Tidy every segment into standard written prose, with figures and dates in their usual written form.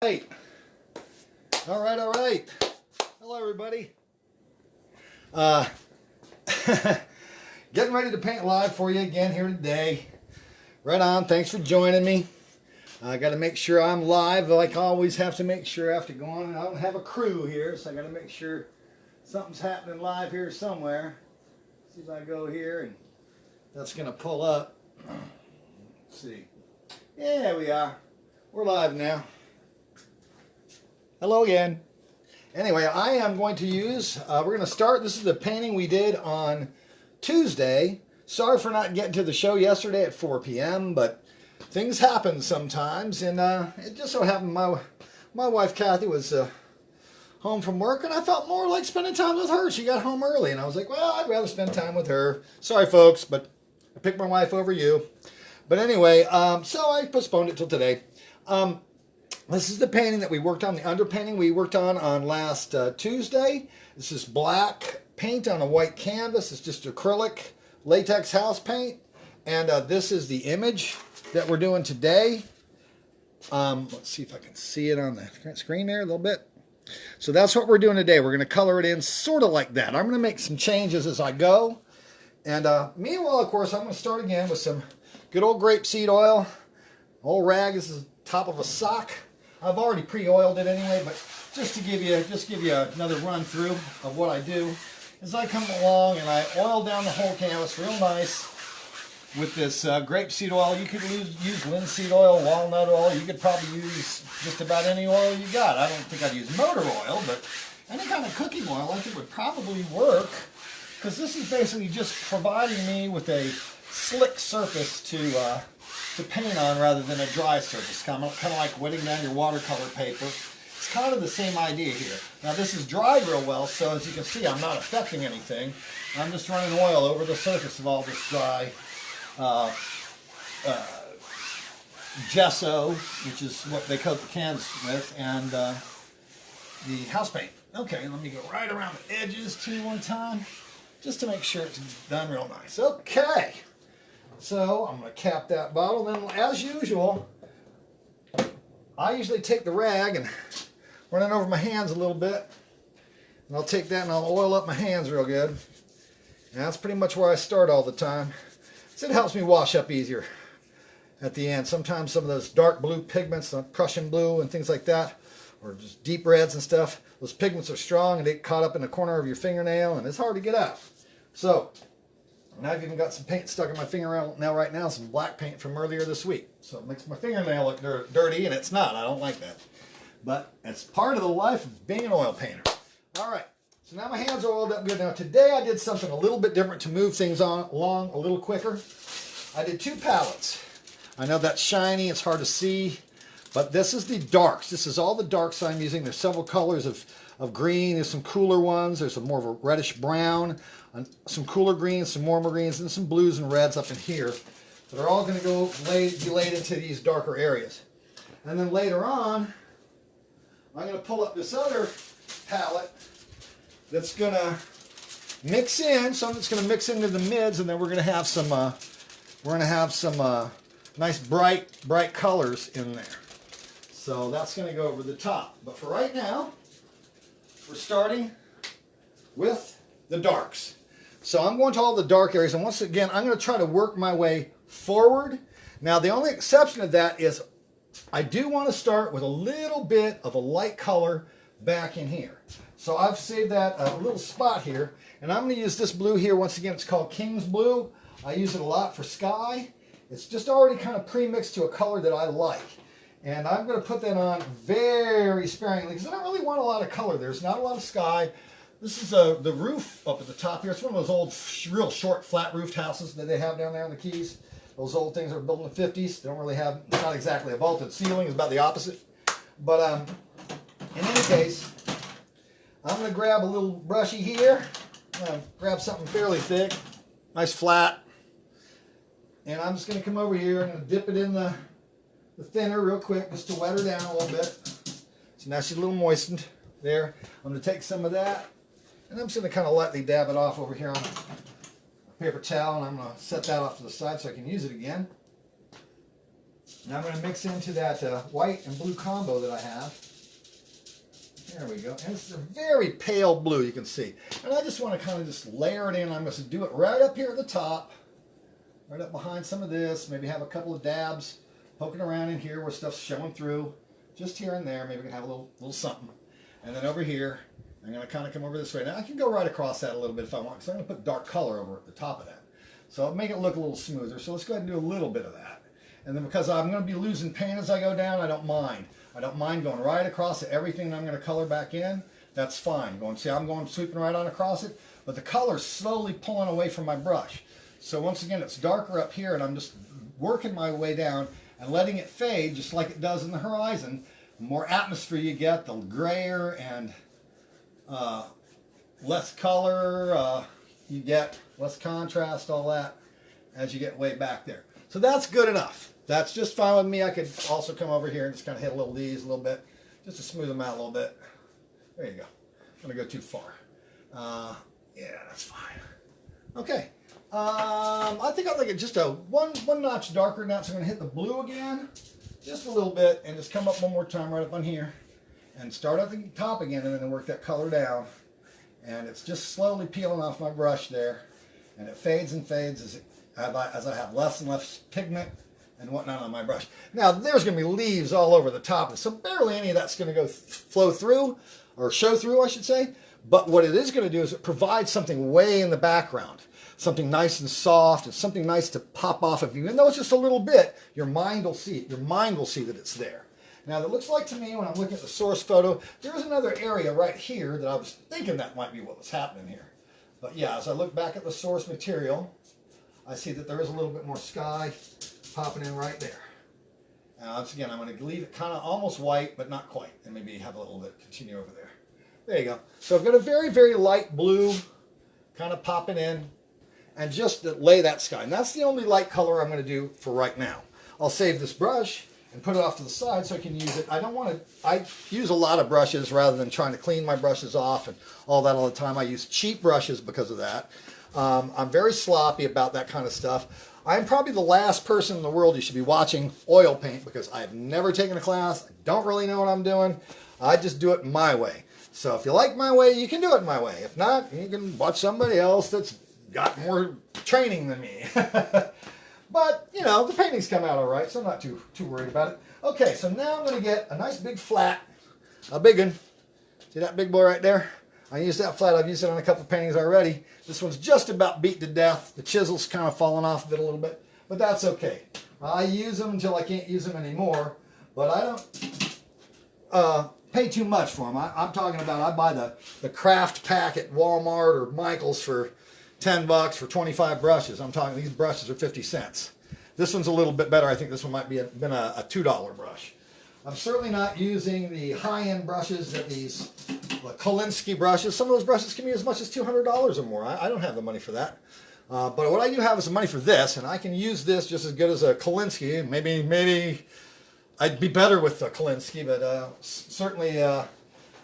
Right. All right. Hello, everybody. Uh, Getting ready to paint live for you again here today. Right on. Thanks for joining me. I got to make sure I'm live, like I always have to make sure I have to go on. And I don't have a crew here, so I got to make sure something's happening live here somewhere. See if I go here, and that's going to pull up. Let's see. Yeah, we are. We're live now. Hello again. Anyway, I am going to use, we're going to start, this is the painting we did on Tuesday. Sorry for not getting to the show yesterday at 4 p.m., but things happen sometimes, and it just so happened my wife Kathy was home from work, and I felt more like spending time with her. She got home early, and I was like, well, I'd rather spend time with her. Sorry, folks, but I picked my wife over you. But anyway, so I postponed it till today. This is the painting that we worked on, the underpainting we worked on last Tuesday. This is black paint on a white canvas. It's just acrylic latex house paint. And this is the image that we're doing today. Let's see if I can see it on the screen there a little bit. So that's what we're doing today. We're going to color it in sort of like that. I'm going to make some changes as I go. And meanwhile, of course, I'm going to start again with some good old grapeseed oil. Old rag, this is the top of a sock. I've already pre-oiled it anyway, but just to give you another run through of what I do is I come along and I oil down the whole canvas real nice with this grapeseed oil. You could use linseed oil, walnut oil. You could probably use just about any oil you got. I don't think I'd use motor oil, but any kind of cooking oil I think would probably work, because this is basically just providing me with a slick surface to paint on rather than a dry surface, kind of like wetting down your watercolor paper. It's kind of the same idea here. Now this is dried real well, so as you can see, I'm not affecting anything. I'm just running oil over the surface of all this dry gesso, which is what they coat the canvas with, and the house paint. Okay, let me go right around the edges too one time, just to make sure it's done real nice. Okay. So I'm going to cap that bottle. Then, as usual, I usually take the rag and run it over my hands a little bit. And I'll take that and I'll oil up my hands real good. And that's pretty much where I start all the time. So it helps me wash up easier at the end. Sometimes some of those dark blue pigments, the Prussian blue and things like that, or just deep reds and stuff, those pigments are strong and they get caught up in the corner of your fingernail and it's hard to get out. So now I've even got some paint stuck in my fingernail right now, some black paint from earlier this week. So it makes my fingernail look dirty, and it's not. I don't like that. But it's part of the life of being an oil painter. All right, so now my hands are oiled up good. Now today I did something a little bit different to move things along a little quicker. I did two palettes. I know that's shiny, it's hard to see, but this is the darks. This is all the darks I'm using. There's several colors of green. There's some cooler ones. There's some more of a reddish brown. Some cooler greens, some warmer greens, and some blues and reds up in here that are all going to be laid into these darker areas. And then later on, I'm going to pull up this other palette that's going to mix in. Some that's going to mix into the mids, and then we're going to have some nice bright colors in there. So that's going to go over the top. But for right now, we're starting with the darks. So I'm going to all the dark areas, and once again, I'm going to try to work my way forward. Now, the only exception to that is I do want to start with a little bit of a light color back in here. So I've saved that a little spot here, and I'm going to use this blue here. Once again, it's called King's Blue. I use it a lot for sky. It's just already kind of pre-mixed to a color that I like. And I'm going to put that on very sparingly because I don't really want a lot of color. There's not a lot of sky. This is the roof up at the top here. It's one of those old, real short, flat-roofed houses that they have down there in the Keys. Those old things are built in the 50s. They don't really have, it's not exactly a vaulted ceiling. It's about the opposite. But in any case, I'm going to grab a little brushy here. I'm going to grab something fairly thick, nice flat. And I'm just going to come over here and dip it in the thinner real quick just to wet her down a little bit. So now she's a little moistened there. I'm going to take some of that. And I'm just going to kind of lightly dab it off over here on a paper towel, and I'm going to set that off to the side so I can use it again. Now I'm going to mix into that white and blue combo that I have. There we go. And it's a very pale blue, you can see. And I just want to kind of just layer it in. I'm going to do it right up here at the top, right up behind some of this. Maybe have a couple of dabs poking around in here where stuff's showing through. Just here and there. Maybe we can have a little something. And then over here, I'm going to kind of come over this way. Now I can go right across that a little bit if I want, because I'm going to put dark color over at the top of that. So I'll make it look a little smoother. So let's go ahead and do a little bit of that. And then because I'm going to be losing paint as I go down, I don't mind. I don't mind going right across it. Everything that I'm going to color back in, that's fine. I'm going sweeping right on across it, but the color's slowly pulling away from my brush. So once again, it's darker up here, and I'm just working my way down and letting it fade just like it does in the horizon. The more atmosphere you get, the grayer and less color you get, less contrast, all that, as you get way back there. So that's good enough. That's just fine with me. I could also come over here and just kind of hit a little these a little bit, just to smooth them out a little bit. There you go. I'm going to go too far. Yeah, that's fine. Okay. I think I'd like it just a one notch darker now, so I'm going to hit the blue again, just a little bit, and just come up one more time right up on here, and start at the top again, and then work that color down. And it's just slowly peeling off my brush there, and it fades and fades as I have less and less pigment and whatnot on my brush. Now there's going to be leaves all over the top, so barely any of that's going to go flow through, or show through, I should say. But what it is going to do is it provides something way in the background, something nice and soft, and something nice to pop off of you. Even though it's just a little bit, your mind will see it. Your mind will see that it's there. Now, it looks like to me, when I'm looking at the source photo, there's another area right here that I was thinking that might be what was happening here. But yeah, as I look back at the source material, I see that there is a little bit more sky popping in right there. Now, once again, I'm going to leave it kind of almost white, but not quite, and maybe have a little bit continue over there. There you go. So I've got a very, very light blue kind of popping in, and just to lay that sky. And that's the only light color I'm going to do for right now. I'll save this brush and put it off to the side so I can use it. I use a lot of brushes rather than trying to clean my brushes off and all that all the time. I use cheap brushes because of that. I'm very sloppy about that kind of stuff. I'm probably the last person in the world you should be watching oil paint, because I've never taken a class. I don't really know what I'm doing. I just do it my way. So if you like my way, you can do it my way. If not, you can watch somebody else that's got more training than me. But, you know, the paintings come out all right, so I'm not too worried about it. Okay, so now I'm going to get a nice big flat, a big one. See that big boy right there? I used that flat. I've used it on a couple of paintings already. This one's just about beat to death. The chisel's kind of fallen off of it a little bit, but that's okay. I use them until I can't use them anymore, but I don't pay too much for them. I'm talking about, I buy the craft pack at Walmart or Michael's for $10 for 25 brushes. I'm talking, these brushes are 50 cents. This one's a little bit better. I think this one might be been a $2 brush. I'm certainly not using the high-end brushes that the Kolinsky brushes. Some of those brushes can be as much as $200 or more. I don't have the money for that. But what I do have is the money for this, and I can use this just as good as a Kolinsky. Maybe I'd be better with the Kolinsky, but certainly I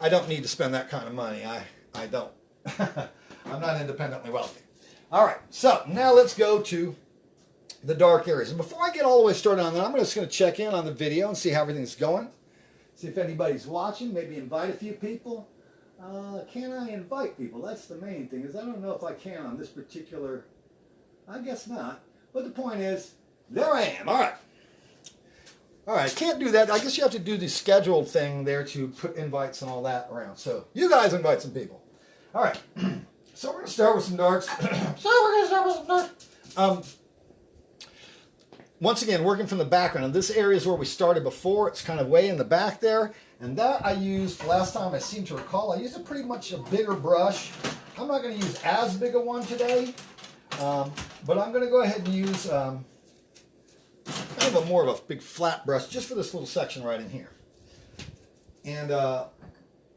don't need to spend that kind of money. I don't. I'm not independently wealthy. All right, so now let's go to the dark areas. And before I get all the way started on that, I'm just going to check in on the video and see how everything's going. See if anybody's watching, maybe invite a few people. Can I invite people? That's the main thing, is I don't know if I can on this particular, I guess not. But the point is, there I am. All right. All right, can't do that. I guess you have to do the scheduled thing there to put invites and all that around. So you guys invite some people. All right. So we're going to start with some darks. Once again, working from the background. And this area is where we started before. It's kind of way in the back there. And that I used, last time I seem to recall, I used pretty much a bigger brush. I'm not going to use as big a one today. But I'm going to go ahead and use kind of more of a big flat brush just for this little section right in here. And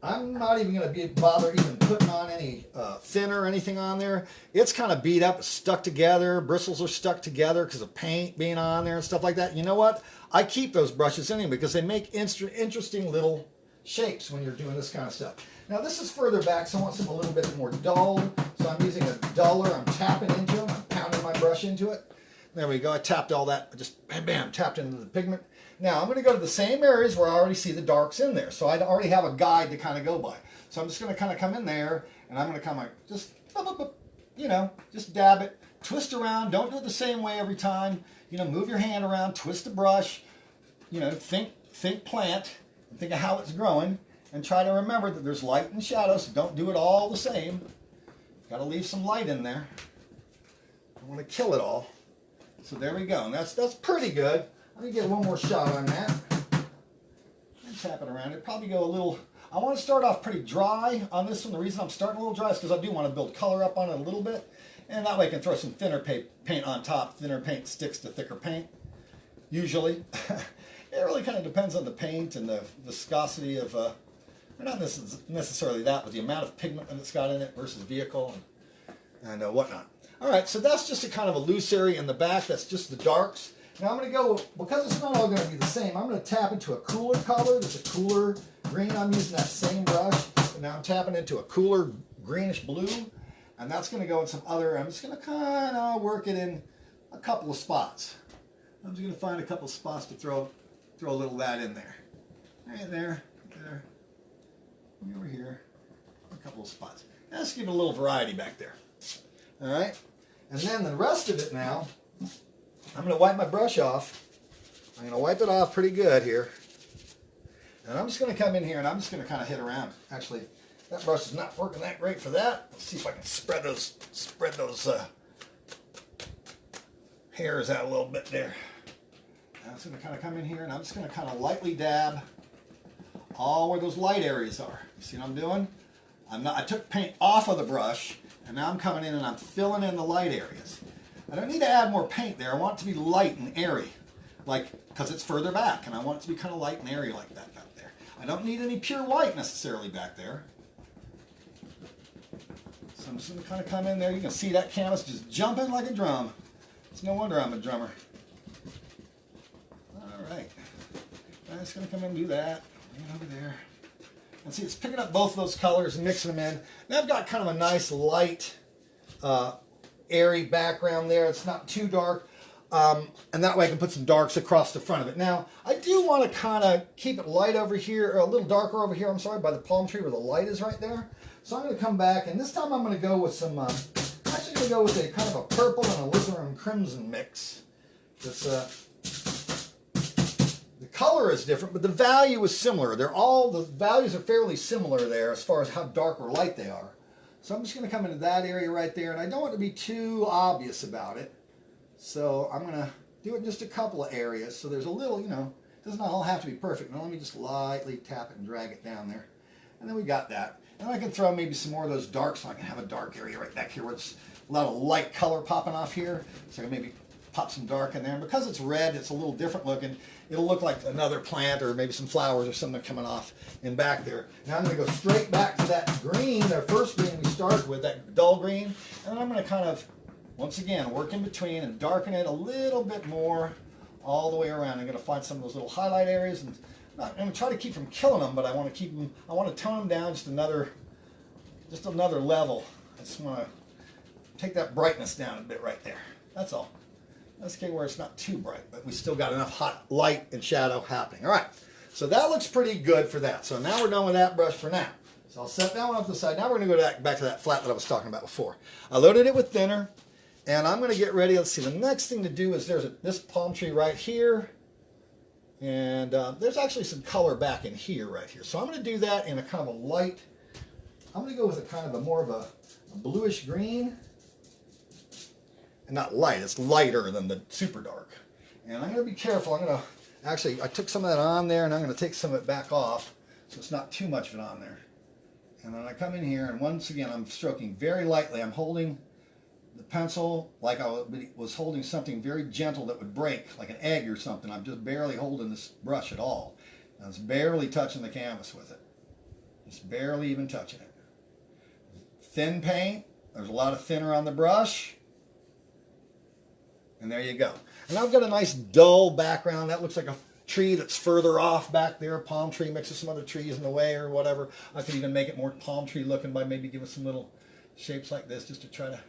I'm not even going to bother even putting on any thinner or anything on there. It's kind of beat up, stuck together. Bristles are stuck together because of paint being on there and stuff like that. You know what? I keep those brushes anyway because they make interesting little shapes when you're doing this kind of stuff. Now this is further back, so I want something a little bit more dull. So I'm using a duller. I'm tapping into them. I'm pounding my brush into it. There we go. I tapped all that. I just bam, bam, tapped into the pigment. Now I'm going to go to the same areas where I already see the darks in there. So I already have a guide to kind of go by. So I'm just going to kind of come in there, and I'm going to kind of just, just dab it, twist around. Don't do it the same way every time. Move your hand around, twist the brush. Think plant, and think of how it's growing, and try to remember that there's light and shadow. So don't do it all the same. Got to leave some light in there. I want to kill it all. So there we go, and that's pretty good. Let me get one more shot on that. And tap it around. It'd probably go a little. I want to start off pretty dry on this one. The reason I'm starting a little dry is because I do want to build color up on it a little bit, and that way I can throw some thinner paint on top. Thinner paint sticks to thicker paint, usually. It really kind of depends on the paint and the viscosity of, not necessarily that, but the amount of pigment that it's got in it versus vehicle and whatnot. All right, so that's just a kind of a loose area in the back. That's just the darks. Now I'm going to go, because it's not all going to be the same, I'm going to tap into a cooler color. There's a cooler green. I'm using that same brush. And now I'm tapping into a cooler greenish blue. And that's going to go in some other, I'm just going to kind of work it in a couple of spots. I'm just going to find a couple of spots to throw a little of that in there. Right there, over here, a couple of spots. Now let's give it a little variety back there. All right, and then the rest of it now, I'm going to wipe my brush off. I'm going to wipe it off pretty good here. And I'm just going to come in here and I'm just going to kind of hit around. Actually, that brush is not working that great for that. Let's see if I can spread those hairs out a little bit there. I'm just going to kind of come in here and I'm just going to kind of lightly dab all where those light areas are. You see what I'm doing? I took paint off of the brush and now I'm coming in and I'm filling in the light areas. I don't need to add more paint there. I want it to be light and airy, because it's further back and I want it to be kind of light and airy like that back there. I don't need any pure white necessarily back there. So I'm just going to kind of come in there. You can see that canvas just jumping like a drum. It's no wonder I'm a drummer. Right. I'm just going to come in and do that. Right over there. And see, it's picking up both of those colors and mixing them in. Now I've got kind of a nice light, airy background there. It's not too dark. And that way I can put some darks across the front of it. Now, I do want to kind of keep it light over here, or a little darker over here, I'm sorry, by the palm tree where the light is right there. So I'm going to come back, and this time I'm going to go with some, I'm actually going to go with a kind of a purple and a alizarin crimson mix. It's color is different, but the value is similar. The values are fairly similar there as far as how dark or light they are. So I'm just going to come into that area right there, and I don't want to be too obvious about it. So I'm going to do it in just a couple of areas. So there's a little, it doesn't all have to be perfect. Now let me just lightly tap it and drag it down there. And then we got that. And I can throw maybe some more of those darks, so I can have a dark area right back here where it's a lot of light color popping off here. So I can maybe pop some dark in there. And because it's red, it's a little different looking. It'll look like another plant or maybe some flowers or something coming off in back there. Now I'm going to go straight back to that green, our first green we started with, that dull green. And then I'm going to kind of, once again, work in between and darken it a little bit more all the way around. I'm going to find some of those little highlight areas. And I'm going to try to keep from killing them, but I want to keep them, I want to tone them down just another level. I just want to take that brightness down a bit right there. That's all. That's okay where it's not too bright, but we still got enough hot light and shadow happening. All right, so that looks pretty good for that. So now we're done with that brush for now. So I'll set that one off to the side. Now we're going to go back to that flat that I was talking about before. I loaded it with thinner, and I'm going to get ready. Let's see, the next thing to do is there's this palm tree right here, and there's actually some color back in here right here. So I'm going to do that in a kind of a light, I'm going to go with a kind of a more of a bluish green. And not light, it's lighter than the super dark. And I'm going to be careful. I took some of that on there and I'm going to take some of it back off so it's not too much of it on there. And then I come in here and once again I'm stroking very lightly. I'm holding the pencil like I was holding something very gentle that would break, like an egg or something. I'm just barely holding this brush at all. And it's barely touching the canvas with it. Just barely even touching it. Thin paint, there's a lot of thinner on the brush. And there you go. And I've got a nice dull background. That looks like a tree that's further off back there. A palm tree mixed with some other trees in the way or whatever. I could even make it more palm tree looking by maybe giving some little shapes like this just to try to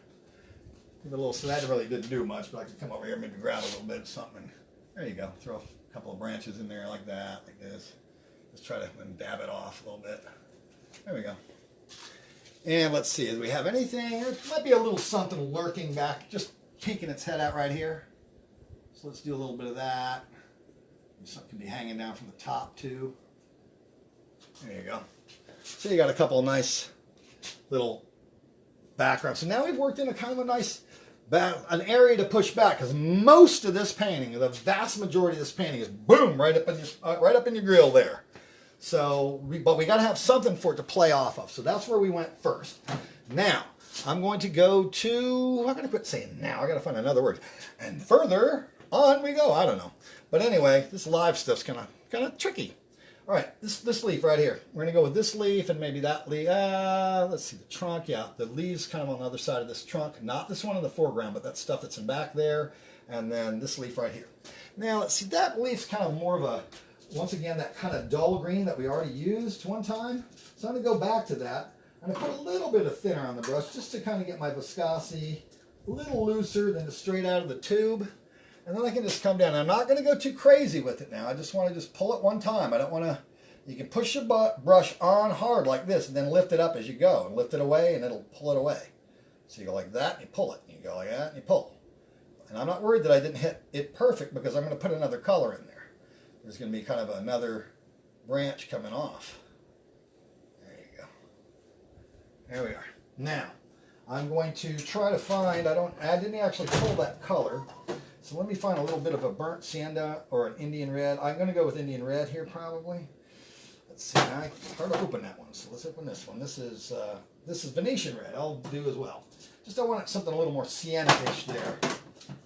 give it a little, so that really didn't do much, but I could come over here and maybe grab a little bit of something. There you go. Throw A couple of branches in there like that, like this. Let's try to dab it off a little bit. There we go. And let's see, do we have anything? There might be a little something lurking back, just peeking its head out right here. So let's do a little bit of that. Something can be hanging down from the top too. There you go. So you got a couple of nice little backgrounds. So now we've worked in a kind of a nice an area to push back, because most of this painting, the vast majority of this painting, is boom right up in your grill there. So, but we got to have something for it to play off of. So that's where we went first. Now I'm going to go to. I'm going to quit saying now. I got to find another word. And further on we go. I don't know. But anyway, this live stuff's kind of tricky. All right, this leaf right here. We're going to go with this leaf and maybe that leaf. Let's see, the trunk. Yeah, the leaves kind of on the other side of this trunk. Not this one in the foreground, but that stuff that's in back there. And then this leaf right here. Now, let's see, that leaf's kind of more of a, once again, that kind of dull green that we already used one time. So I'm going to go back to that. I'm going to put a little bit of thinner on the brush just to kind of get my viscosity a little looser than straight out of the tube. And then I can just come down. I'm not going to go too crazy with it now. I just want to just pull it one time. I don't want to, you can push your brush on hard like this and then lift it up as you go. And lift it away and it'll pull it away. So you go like that and you pull it. And you go like that and you pull. And I'm not worried that I didn't hit it perfect because I'm going to put another color in there. There's going to be kind of another branch coming off. There you go. There we are. Now, I'm going to try to find, I didn't actually pull that color. So let me find a little bit of a burnt sienna or an Indian red. I'm going to go with Indian red here probably. Let's see, now it's hard to open that one. So let's open this one. This is Venetian red. I'll do as well. Just I want something a little more sienna-ish there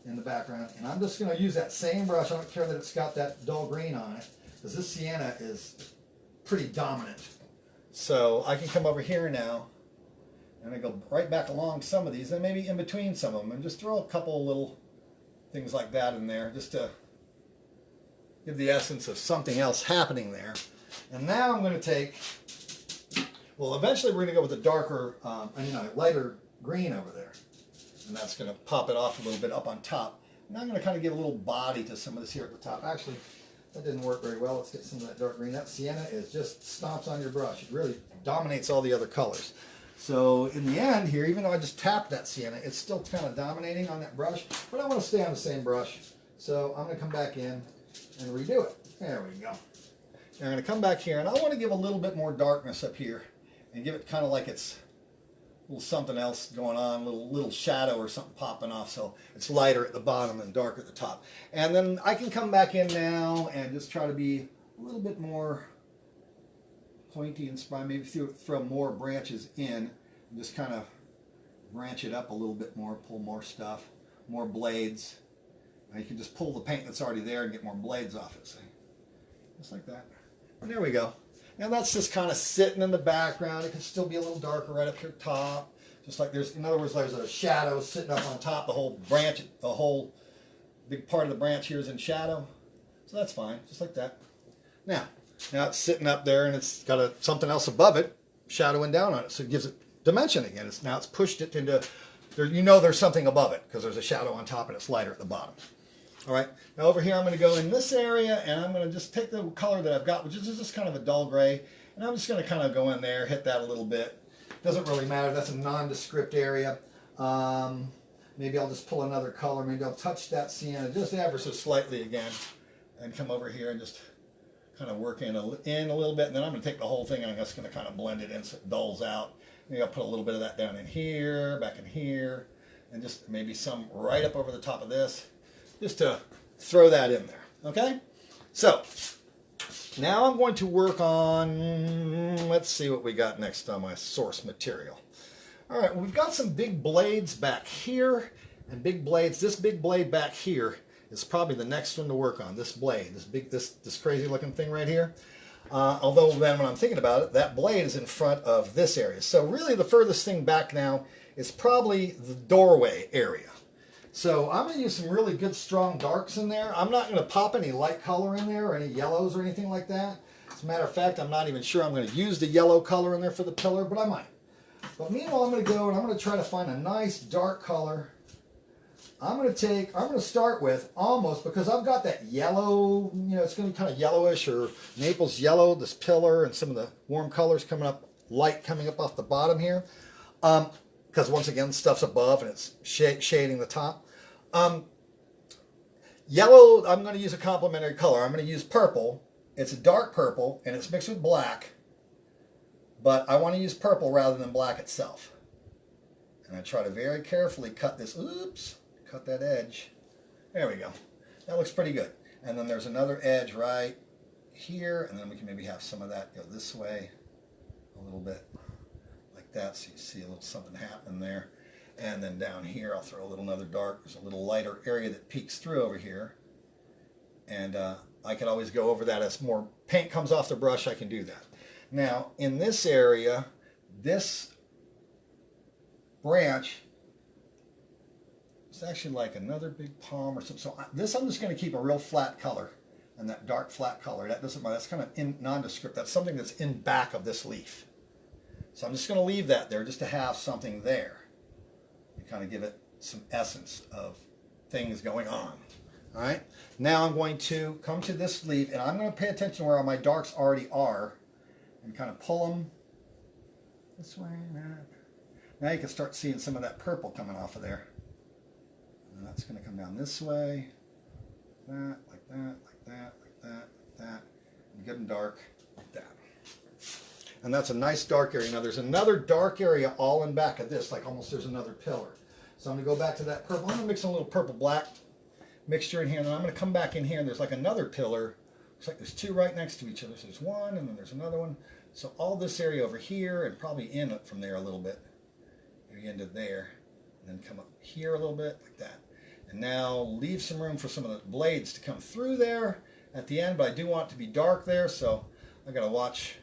in the background. And I'm just going to use that same brush. I don't care that it's got that dull green on it, because this sienna is pretty dominant. So I can come over here now and I go right back along some of these and maybe in between some of them and just throw a couple of little things like that in there just to give the essence of something else happening there. And now I'm going to take, well, eventually we're going to go with a darker, lighter green over there. And that's going to pop it off a little bit up on top. Now I'm going to kind of give a little body to some of this here at the top. Actually, that didn't work very well. Let's get some of that dark green. That sienna is just stomps on your brush. It really dominates all the other colors. So in the end here, even though I just tapped that sienna, it's still kind of dominating on that brush, but I want to stay on the same brush. So I'm going to come back in and redo it. There we go. Now I'm going to come back here and I want to give a little bit more darkness up here and give it kind of like it's a little something else going on, a little shadow or something popping off, so it's lighter at the bottom and darker at the top. And then I can come back in now and just try to be a little bit more pointy and spry, maybe throw more branches in and just kind of branch it up a little bit more, pull more stuff, more blades. And you can just pull the paint that's already there and get more blades off it, see? Just like that. And there we go. Now that's just kind of sitting in the background. It can still be a little darker right up here top. Just like there's, in other words, there's a shadow sitting up on top. The whole branch, the whole big part of the branch here is in shadow. So that's fine, just like that. Now it's sitting up there and it's got something else above it, shadowing down on it. So it gives it dimension again. Now it's pushed it into, there's something above it because there's a shadow on top and it's lighter at the bottom. All right, now over here I'm going to go in this area and I'm going to just take the color that I've got, which is just kind of a dull gray, and I'm just going to kind of go in there, hit that a little bit. Doesn't really matter, that's a nondescript area. Maybe I'll just pull another color, maybe I'll touch that sienna just ever so slightly again and come over here and just kind of work in a little bit, and then I'm going to take the whole thing and I'm just going to kind of blend it in so it dulls out. Maybe I'll put a little bit of that down in here, back in here, and just maybe some right up over the top of this, just to throw that in there, okay? So, now I'm going to work on, let's see what we got next on my source material. All right, we've got some big blades back here, and big blades, this big blade back here is probably the next one to work on, this blade, this crazy looking thing right here. Although then when I'm thinking about it, that blade is in front of this area. So really the furthest thing back now is probably the doorway area. So I'm going to use some really good strong darks in there. I'm not going to pop any light color in there or any yellows or anything like that. As a matter of fact, I'm not even sure I'm going to use the yellow color in there for the pillar, but I might. But meanwhile, I'm going to go and I'm going to try to find a nice dark color I'm going to start with almost, because I've got that yellow, it's going to be kind of yellowish or Naples yellow, this pillar and some of the warm colors coming up, light coming up off the bottom here. Because once again, stuff's above and it's shading the top. Yellow, I'm going to use a complementary color. I'm going to use purple. It's a dark purple and it's mixed with black, but I want to use purple rather than black itself. And I try to very carefully cut this, cut that edge. There we go. That looks pretty good. And then there's another edge right here, and then we can maybe have some of that go this way a little bit like that, so you see a little something happen there. And then down here I'll throw a little another dark. There's a little lighter area that peeks through over here, and I can always go over that as more paint comes off the brush. I can do that. Now in this area, this branch, it's actually like another big palm or something. So this I'm just going to keep a real flat color, and that dark flat color, that doesn't matter. That's kind of nondescript. That's something that's in back of this leaf. So I'm just going to leave that there just to have something there and kind of give it some essence of things going on. All right. Now I'm going to come to this leaf, and I'm going to pay attention where my darks already are and kind of pull them this way. Now you can start seeing some of that purple coming off of there. And that's going to come down this way, like that, like that, like that, like that, and get them dark like that. And that's a nice dark area. Now there's another dark area all in back of this, like almost there's another pillar. So I'm going to go back to that purple. I'm going to mix a little purple-black mixture in here, and then I'm going to come back in here, and there's like another pillar. Looks like there's two right next to each other. So there's one, and then there's another one. So all this area over here, and probably in it from there a little bit, maybe into there, and then come up here a little bit, like that. And now leave some room for some of the blades to come through there at the end, but I do want it to be dark there, so I got to watch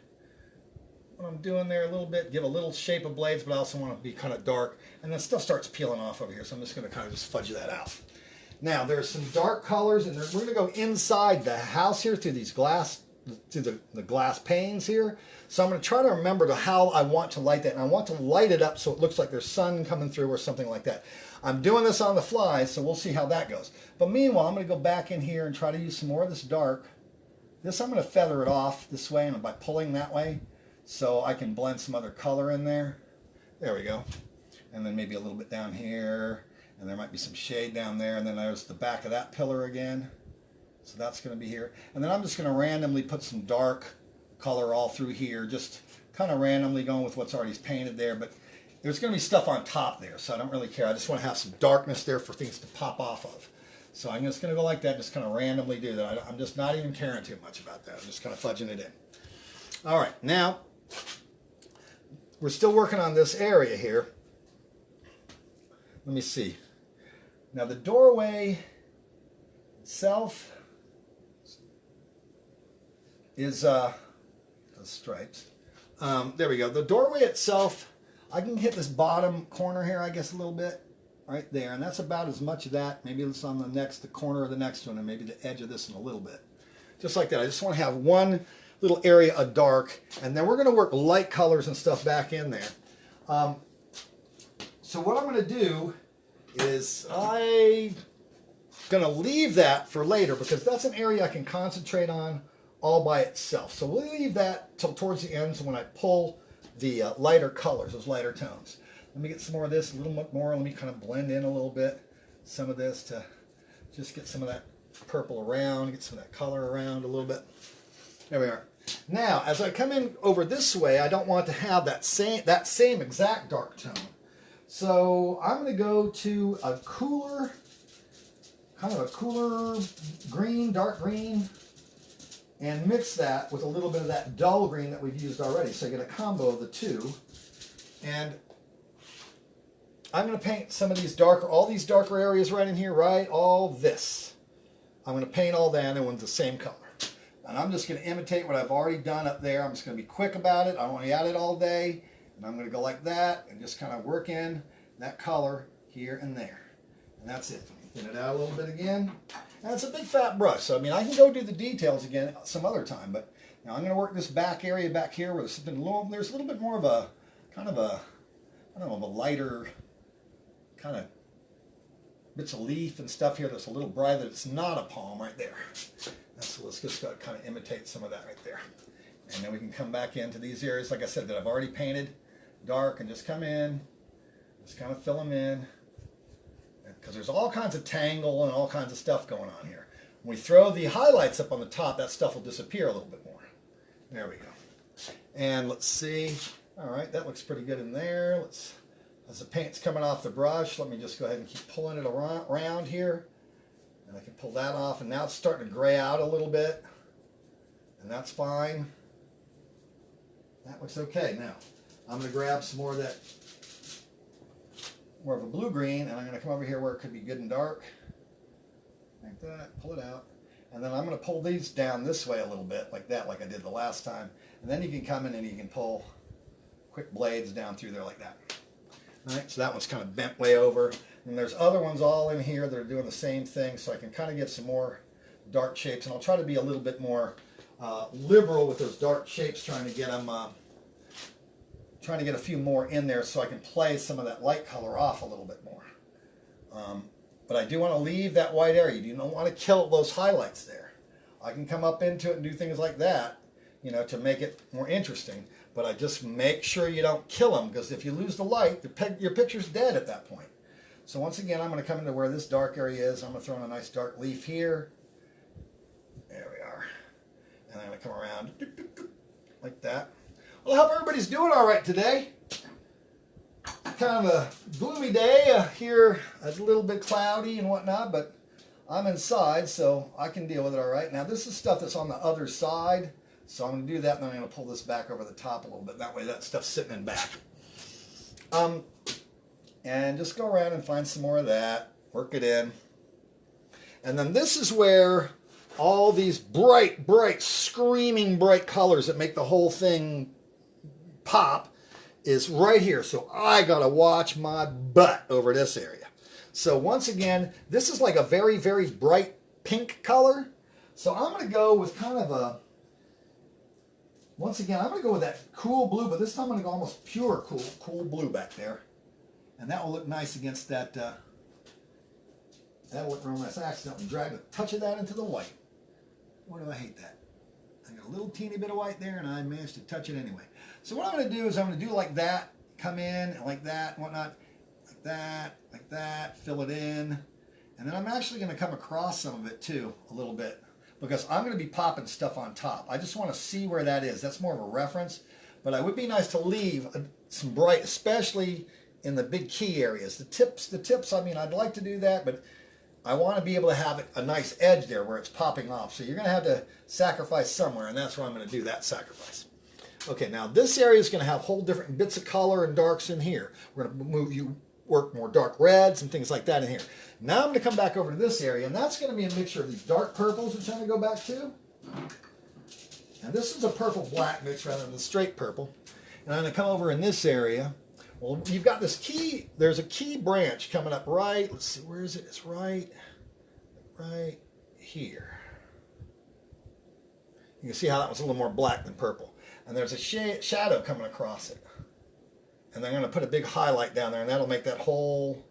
what I'm doing there a little bit, give a little shape of blades, but I also want it to be kind of dark. And then stuff starts peeling off over here, so I'm just going to kind of just fudge that out. Now there's some dark colors, and we're going to go inside the house here through these glass, through the glass panes here. So I'm going to try to remember how I want to light that, and I want to light it up so it looks like there's sun coming through or something like that. I'm doing this on the fly, so we'll see how that goes. But meanwhile, I'm going to go back in here and try to use some more of this dark. This I'm going to feather it off this way, and by pulling that way, so I can blend some other color in there. There we go. And then maybe a little bit down here, and there might be some shade down there, and then there's the back of that pillar again. So that's going to be here. And then I'm just going to randomly put some dark color all through here, just kind of randomly going with what's already painted there. But there's going to be stuff on top there, so I don't really care. I just want to have some darkness there for things to pop off of. So I'm just going to go like that, just kind of randomly do that. I'm just not even caring too much about that. I'm just kind of fudging it in. All right, now we're still working on this area here. Let me see. Now the doorway itself is the stripes. There we go. The doorway itself, I can hit this bottom corner here, I guess, a little bit right there, and that's about as much of that. Maybe it's on the corner of the next one, and maybe the edge of this one a little bit, just like that. I just want to have one little area of dark, and then we're going to work light colors and stuff back in there. So what I'm going to do is I'm going to leave that for later, because that's an area I can concentrate on all by itself. So we'll leave that till towards the end, so when I pull the lighter colors, those lighter tones. Let me get some more of this, a little bit more. Let me kind of blend in a little bit some of this to just get some of that purple around, get some of that color around a little bit. There we are. Now, as I come in over this way, I don't want to have that same exact dark tone. So I'm going to go to a cooler, kind of a cooler green, dark green, and mix that with a little bit of that dull green that we've used already. So I get a combo of the two. And I'm going to paint some of these darker, all these darker areas right in here, right? All this. I'm going to paint all that in with the same color. And I'm just going to imitate what I've already done up there. I'm just going to be quick about it. I don't want to be at it all day. And I'm going to go like that and just kind of work in that color here and there. And that's it. Thin it out a little bit again. And it's a big fat brush, so I mean I can go do the details again some other time, but now I'm going to work this back area back here where there's a little bit more of a kind of a, I don't know, of a lighter kind of bits of leaf and stuff here that's a little bright that it's not a palm right there. And so let's just kind of imitate some of that right there. And then we can come back into these areas, like I said, that I've already painted dark, and just come in, just kind of fill them in. Because there's all kinds of tangle and all kinds of stuff going on here. When we throw the highlights up on the top, that stuff will disappear a little bit more. There we go. And let's see. All right, that looks pretty good in there. As the paint's coming off the brush, let me just go ahead and keep pulling it around here. And I can pull that off, and now it's starting to gray out a little bit. And that's fine. That looks okay. Now, I'm going to grab some more of that, more of a blue-green, and I'm going to come over here where it could be good and dark. Like that, pull it out. And then I'm going to pull these down this way a little bit, like that, like I did the last time. And then you can come in and you can pull quick blades down through there like that. All right, so that one's kind of bent way over. And there's other ones all in here that are doing the same thing, so I can kind of get some more dark shapes. And I'll try to be a little bit more liberal with those dark shapes, trying to get them, trying to get a few more in there so I can play some of that light color off a little bit more. But I do want to leave that white area. You don't want to kill those highlights there. I can come up into it and do things like that, you know, to make it more interesting. But I just make sure you don't kill them, because if you lose the light, your picture's dead at that point. So once again, I'm going to come into where this dark area is. I'm going to throw in a nice dark leaf here. There we are. And I'm going to come around like that. Well, I hope everybody's doing all right today. Kind of a gloomy day here, a little bit cloudy and whatnot, but I'm inside, so I can deal with it all right. Now, this is stuff that's on the other side, so I'm going to do that, and then I'm going to pull this back over the top a little bit. That way that stuff's sitting in back. And just go around and find some more of that, work it in. And then this is where all these bright, screaming bright colors that make the whole thing pop is right here. So I gotta watch my butt over this area. So once again, this is like a very, very bright pink color. So I'm gonna go with kind of a, once again, I'm gonna go with that cool blue, but this time I'm gonna go almost pure cool blue back there. And that will look nice against that, that will look real nice. I accidentally dragged a touch of that into the white. Why do I hate that? I got a little teeny bit of white there, and I managed to touch it anyway. So what I'm going to do is I'm going to do like that, come in like that, and whatnot, like that, fill it in. And then I'm actually going to come across some of it too, a little bit, because I'm going to be popping stuff on top. I just want to see where that is. That's more of a reference. But it would be nice to leave some bright, especially in the big key areas. The tips, I mean, I'd like to do that, but I want to be able to have a nice edge there where it's popping off. So you're going to have to sacrifice somewhere, and that's where I'm going to do that sacrifice. Okay, now this area is going to have whole different bits of color and darks in here. We're going to work more dark reds and things like that in here. Now I'm going to come back over to this area, and that's going to be a mixture of these dark purples, which I'm going to go back to. And this is a purple-black mix rather than the straight purple. And I'm going to come over in this area. Well, you've got this key, there's a key branch coming up right, let's see, where is it? It's right here. You can see how that was a little more black than purple. And there's a shadow coming across it. And I'm going to put a big highlight down there, and that'll make that whole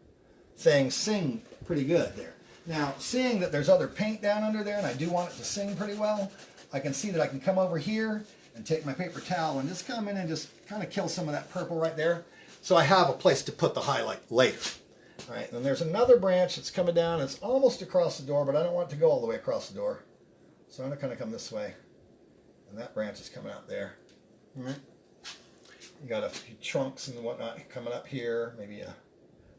thing sing pretty good there. Now, seeing that there's other paint down under there, and I do want it to sing pretty well, I can see that I can come over here and take my paper towel and just come in and just kind of kill some of that purple right there. So I have a place to put the highlight later. All right, and there's another branch that's coming down. It's almost across the door, but I don't want it to go all the way across the door. So I'm going to kind of come this way. And that branch is coming out there. All right. You got a few trunks and whatnot coming up here. Maybe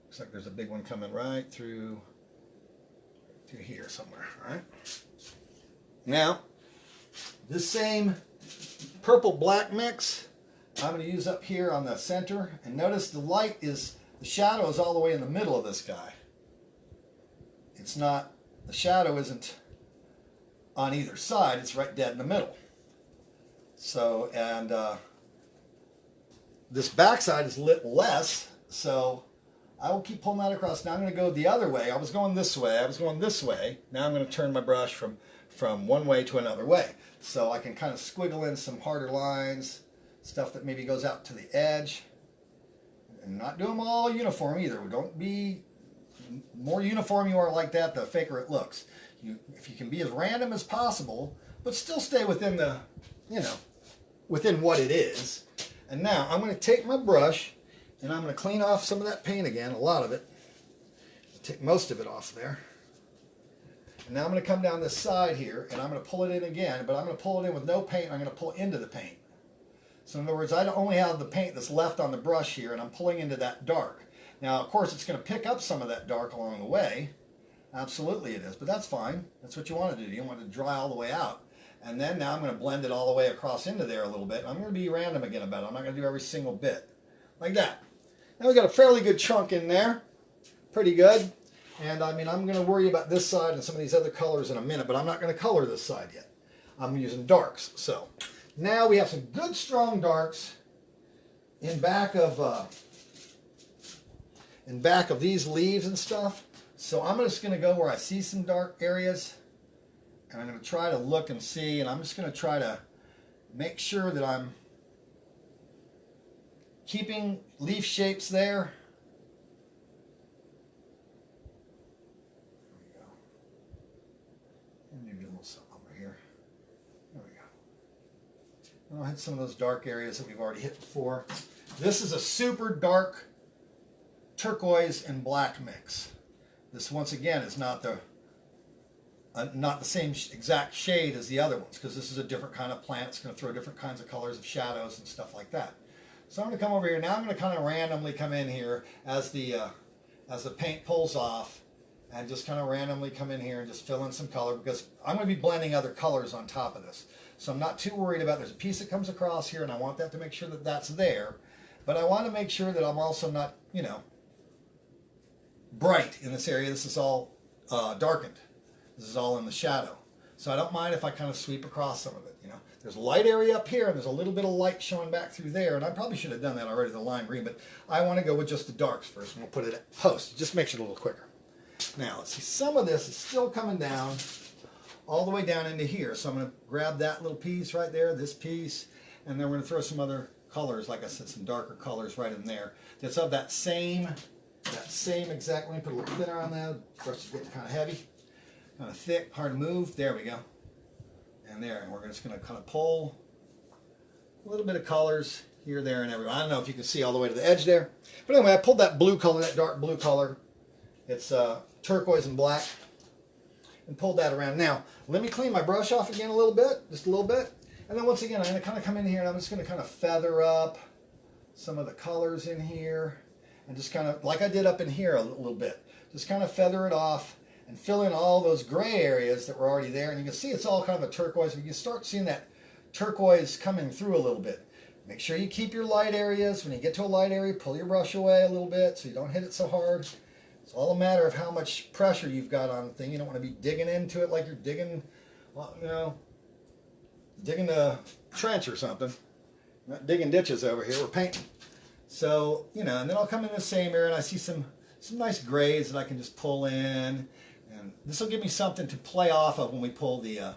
looks like there's a big one coming right through here somewhere. All right. Now, this same purple-black mix I'm going to use up here on the center, and notice the shadow is all the way in the middle of this guy. It's not, the shadow isn't on either side, it's right dead in the middle. So, and this backside is lit less, so I will keep pulling that across. Now I'm going to go the other way. I was going this way, Now I'm going to turn my brush from one way to another way. So I can kind of squiggle in some harder lines, stuff that maybe goes out to the edge, and not do them all uniform either. Don't be The more uniform you are like that, the faker it looks. If you can be as random as possible, but still stay within the, within what it is. And now I'm going to take my brush and I'm going to clean off some of that paint again, a lot of it. Take most of it off there. And now I'm going to come down this side here and I'm going to pull it in again, but I'm going to pull it in with no paint. I'm going to pull into the paint. So in other words, I don't only have the paint that's left on the brush here, and I'm pulling into that dark. Now, of course, it's going to pick up some of that dark along the way. Absolutely it is, but that's fine. That's what you want to do. You don't want it to dry all the way out. And then now I'm going to blend it all the way across into there a little bit. I'm going to be random again about it. I'm not going to do every single bit. Like that. Now we've got a fairly good chunk in there. Pretty good. And I mean, I'm going to worry about this side and some of these other colors in a minute, but I'm not going to color this side yet. I'm using darks. So now we have some good strong darks in back of these leaves and stuff. So I'm just going to go where I see some dark areas, and I'm going to try to look and see, and I'm just going to try to make sure that I'm keeping leaf shapes there. There we go. And maybe a little something over here. There we go. And I'll hit some of those dark areas that we've already hit before. This is a super dark turquoise and black mix. This, once again, is not the same exact shade as the other ones, because this is a different kind of plant. It's going to throw different kinds of colors of shadows and stuff like that. So I'm going to come over here. Now I'm going to kind of randomly come in here as the paint pulls off, and just kind of randomly come in here and just fill in some color, because I'm going to be blending other colors on top of this. So I'm not too worried about, there's a piece that comes across here, and I want that to make sure that that's there. But I want to make sure that I'm also not, bright in this area. This is all darkened. This is all in the shadow. So I don't mind if I kind of sweep across some of it. There's a light area up here and there's a little bit of light showing back through there, and I probably should have done that already, the lime green, but I want to go with just the darks first, and we'll put it at post. It just makes it a little quicker. Now let's see, some of this is still coming down all the way down into here. So I'm going to grab that little piece right there, this piece, and then we're going to throw some other colors, like I said, some darker colors right in there. That's of that same exact, let me put a little thinner on that. Brush is getting kind of heavy, kind of thick, hard to move. There we go. And there, and we're just going to kind of pull a little bit of colors here, there, and everywhere. I don't know if you can see all the way to the edge there. But anyway, I pulled that blue color, that dark blue color. It's turquoise and black. And pulled that around. Now, let me clean my brush off again a little bit, just a little bit. And then once again, I'm going to kind of come in here and I'm just going to kind of feather up some of the colors in here. And just kind of, like I did up in here a little bit, just kind of feather it off and fill in all those gray areas that were already there. And you can see it's all kind of a turquoise. You can start seeing that turquoise coming through a little bit. Make sure you keep your light areas. When you get to a light area, pull your brush away a little bit so you don't hit it so hard. It's all a matter of how much pressure you've got on the thing. You don't want to be digging into it like you're digging, well, digging a trench or something. We're not digging ditches over here. We're painting. So, and then I'll come in the same area and I see some nice grays that I can just pull in. And this will give me something to play off of when we pull the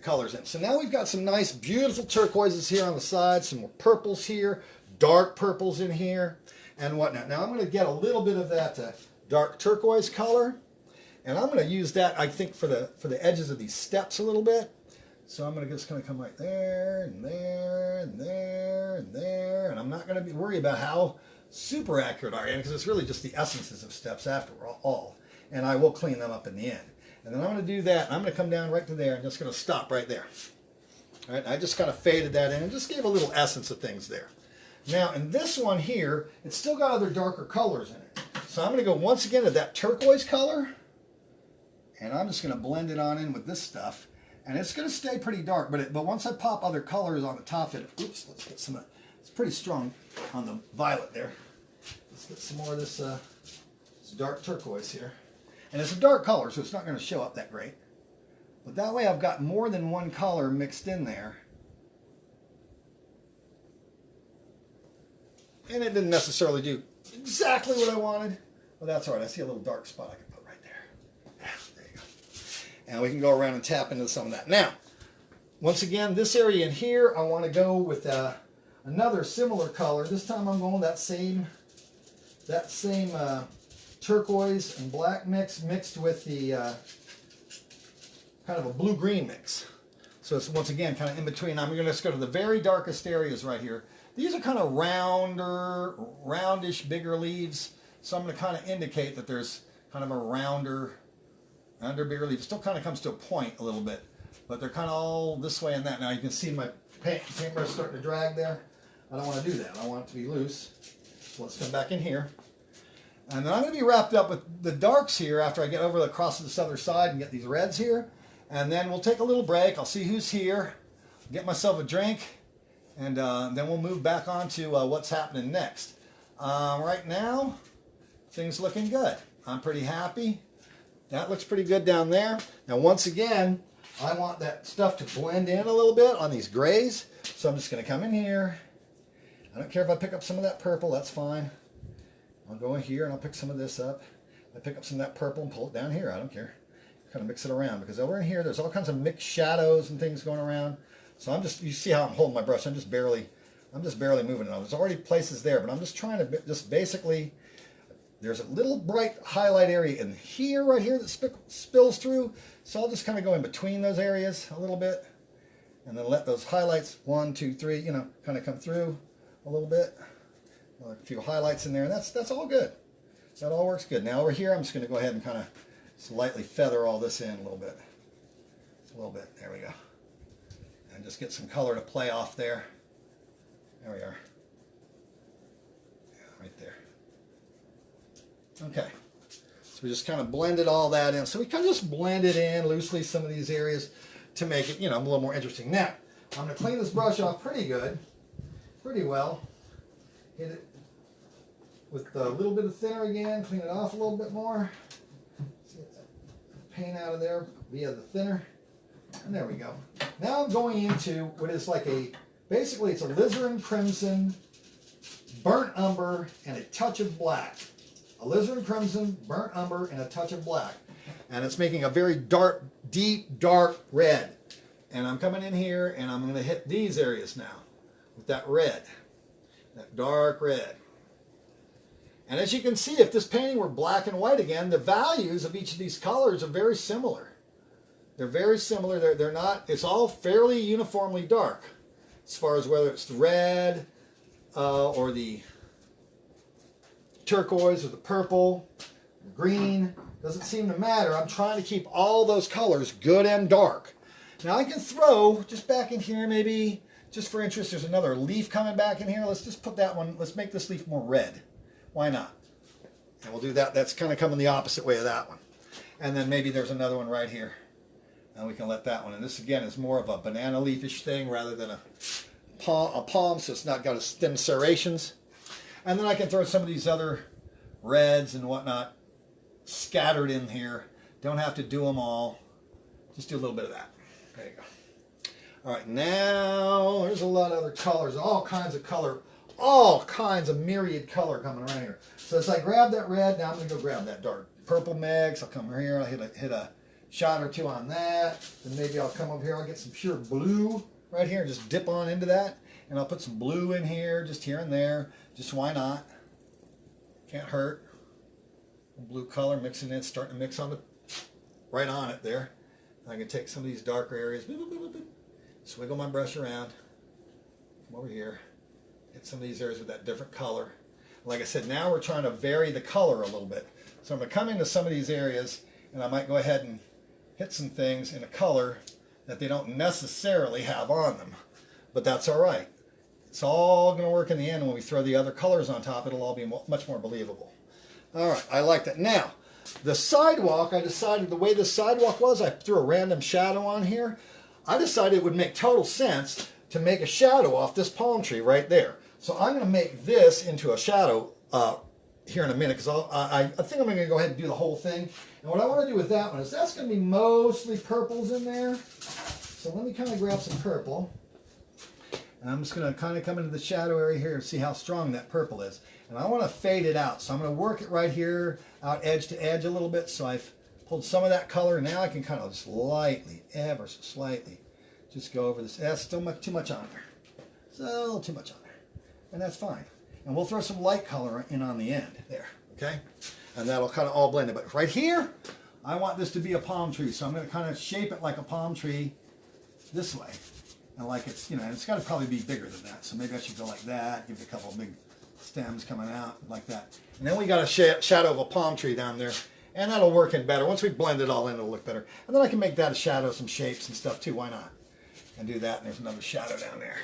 colors in. So now we've got some nice, beautiful turquoises here on the side, some more purples here, dark purples in here, and whatnot. Now I'm going to get a little bit of that dark turquoise color, and I'm going to use that, I think, for the edges of these steps a little bit. So I'm just going to come right there, and there, and there, and there, and I'm not going to worry about how super accurate I am, because it's really just the essences of steps after all. And I will clean them up in the end. And then I'm going to do that. I'm going to come down right to there and just going to stop right there. All right, I just kind of faded that in and just gave a little essence of things there. Now, in this one here, it's still got other darker colors in it. So I'm going to go once again to that turquoise color, and I'm just going to blend it on in with this stuff. And it's going to stay pretty dark, but once I pop other colors on the top of it, oops, let's get some, it's pretty strong on the violet there. Let's get some more of this dark turquoise here. And it's a dark color, so it's not going to show up that great. But that way I've got more than one color mixed in there. And it didn't necessarily do exactly what I wanted. But that's all right. I see a little dark spot I can put right there. Yeah, there you go. And we can go around and tap into some of that. Now, once again, this area in here, I want to go with another similar color. This time I'm going that same turquoise and black mix mixed with the kind of a blue-green mix. So it's once again kind of in between. I'm going to just go to the very darkest areas right here. These are kind of roundish, bigger leaves. So I'm going to kind of indicate that there's kind of a rounder, bigger leaf. It still kind of comes to a point a little bit, but they're kind of all this way and that. Now you can see my paintbrush starting to drag there. I don't want to do that. I want it to be loose. So let's come back in here. And then I'm going to be wrapped up with the darks here after I get over across to this other side and get these reds here. And then we'll take a little break. I'll see who's here, get myself a drink, and then we'll move back on to what's happening next. Right now, things looking good. I'm pretty happy. That looks pretty good down there. Now, once again, I want that stuff to blend in a little bit on these grays. So I'm just going to come in here. I don't care if I pick up some of that purple. That's fine. I'll go in here and I'll pick some of this up. I pick up some of that purple and pull it down here. I don't care. Kind of mix it around because over in here, there's all kinds of mixed shadows and things going around. So I'm just, you see how I'm holding my brush. I'm just barely moving it. There's already places there, but I'm just trying to just basically. There's a little bright highlight area in here, right here, that spills through. So I'll just kind of go in between those areas a little bit and then let those highlights, 1, 2, 3, kind of come through a little bit. A few highlights in there, and that's all good. That all works good. Now over here, I'm just going to go ahead and kind of slightly feather all this in a little bit. There we go. And just get some color to play off there. There we are. Yeah, right there. Okay, so we just kind of blended all that in. So we kind of just blended in loosely some of these areas to make it, a little more interesting. Now, I'm going to clean this brush off pretty well. Hit it with a little bit of thinner again, clean it off a little bit more. Get that paint out of there via the thinner. And there we go. Now I'm going into what is like basically it's a alizarin crimson, burnt umber, and a touch of black. Alizarin crimson, burnt umber, and a touch of black. And it's making a very dark, deep, dark red. And I'm coming in here and I'm going to hit these areas now with that red, that dark red. And as you can see, if this painting were black and white again, the values of each of these colors are very similar. They're very similar. They're not, it's all fairly uniformly dark as far as whether it's the red or the turquoise or the purple, the green, doesn't seem to matter. I'm trying to keep all those colors good and dark. Now I can throw, just back in here maybe, just for interest, there's another leaf coming back in here. Let's just put that one, let's make this leaf more red. Why not? And we'll do that. That's kind of coming the opposite way of that one. And then maybe there's another one right here. And we can let that one. And this again is more of a banana leafish thing rather than a palm, so it's not got as thin serrations. And then I can throw some of these other reds and whatnot scattered in here. Don't have to do them all. Just do a little bit of that. There you go. All right, now there's a lot of other colors, all kinds of color, all kinds of myriad color coming around here. So as I grab that red, now I'm going to go grab that dark purple mix. I'll come over here, I'll hit a shot or two on that. Then maybe I'll come over here, I'll get some pure blue right here and just dip on into that. And I'll put some blue in here, just here and there. Just why not? Can't hurt. Blue color mixing in, starting to mix on the right on it there. And I can take some of these darker areas, swiggle my brush around, come over here, hit some of these areas with that different color. Like I said, now we're trying to vary the color a little bit. So I'm going to come into some of these areas and I might go ahead and hit some things in a color that they don't necessarily have on them. But that's all right. It's all going to work in the end. When we throw the other colors on top, it'll all be much more believable. All right, I like that. Now, the sidewalk, I decided the way the sidewalk was, I threw a random shadow on here. I decided it would make total sense to make a shadow off this palm tree right there. So I'm going to make this into a shadow here in a minute because I think I'm going to go ahead and do the whole thing. And what I want to do with that one is that's going to be mostly purples in there. So let me kind of grab some purple. And I'm just going to kind of come into the shadow area here and see how strong that purple is. And I want to fade it out. So I'm going to work it right here out edge to edge a little bit. So I've pulled some of that color. Now I can kind of slightly, ever so slightly, just go over this. That's still too much on there. So a little too much on there. And that's fine. And we'll throw some light color in on the end there. Okay? and that'll kind of all blend it. But right here, I want this to be a palm tree, so I'm going to kind of shape it like a palm tree this way. And like it's, you know, it's got to probably be bigger than that. So maybe I should go like that, give it a couple of big stems coming out like that. And then we got a shadow of a palm tree down there. And that'll work in better. Once we blend it all in, it'll look better. And then I can make that a shadow, some shapes and stuff too. Why not? And do that, and there's another shadow down there.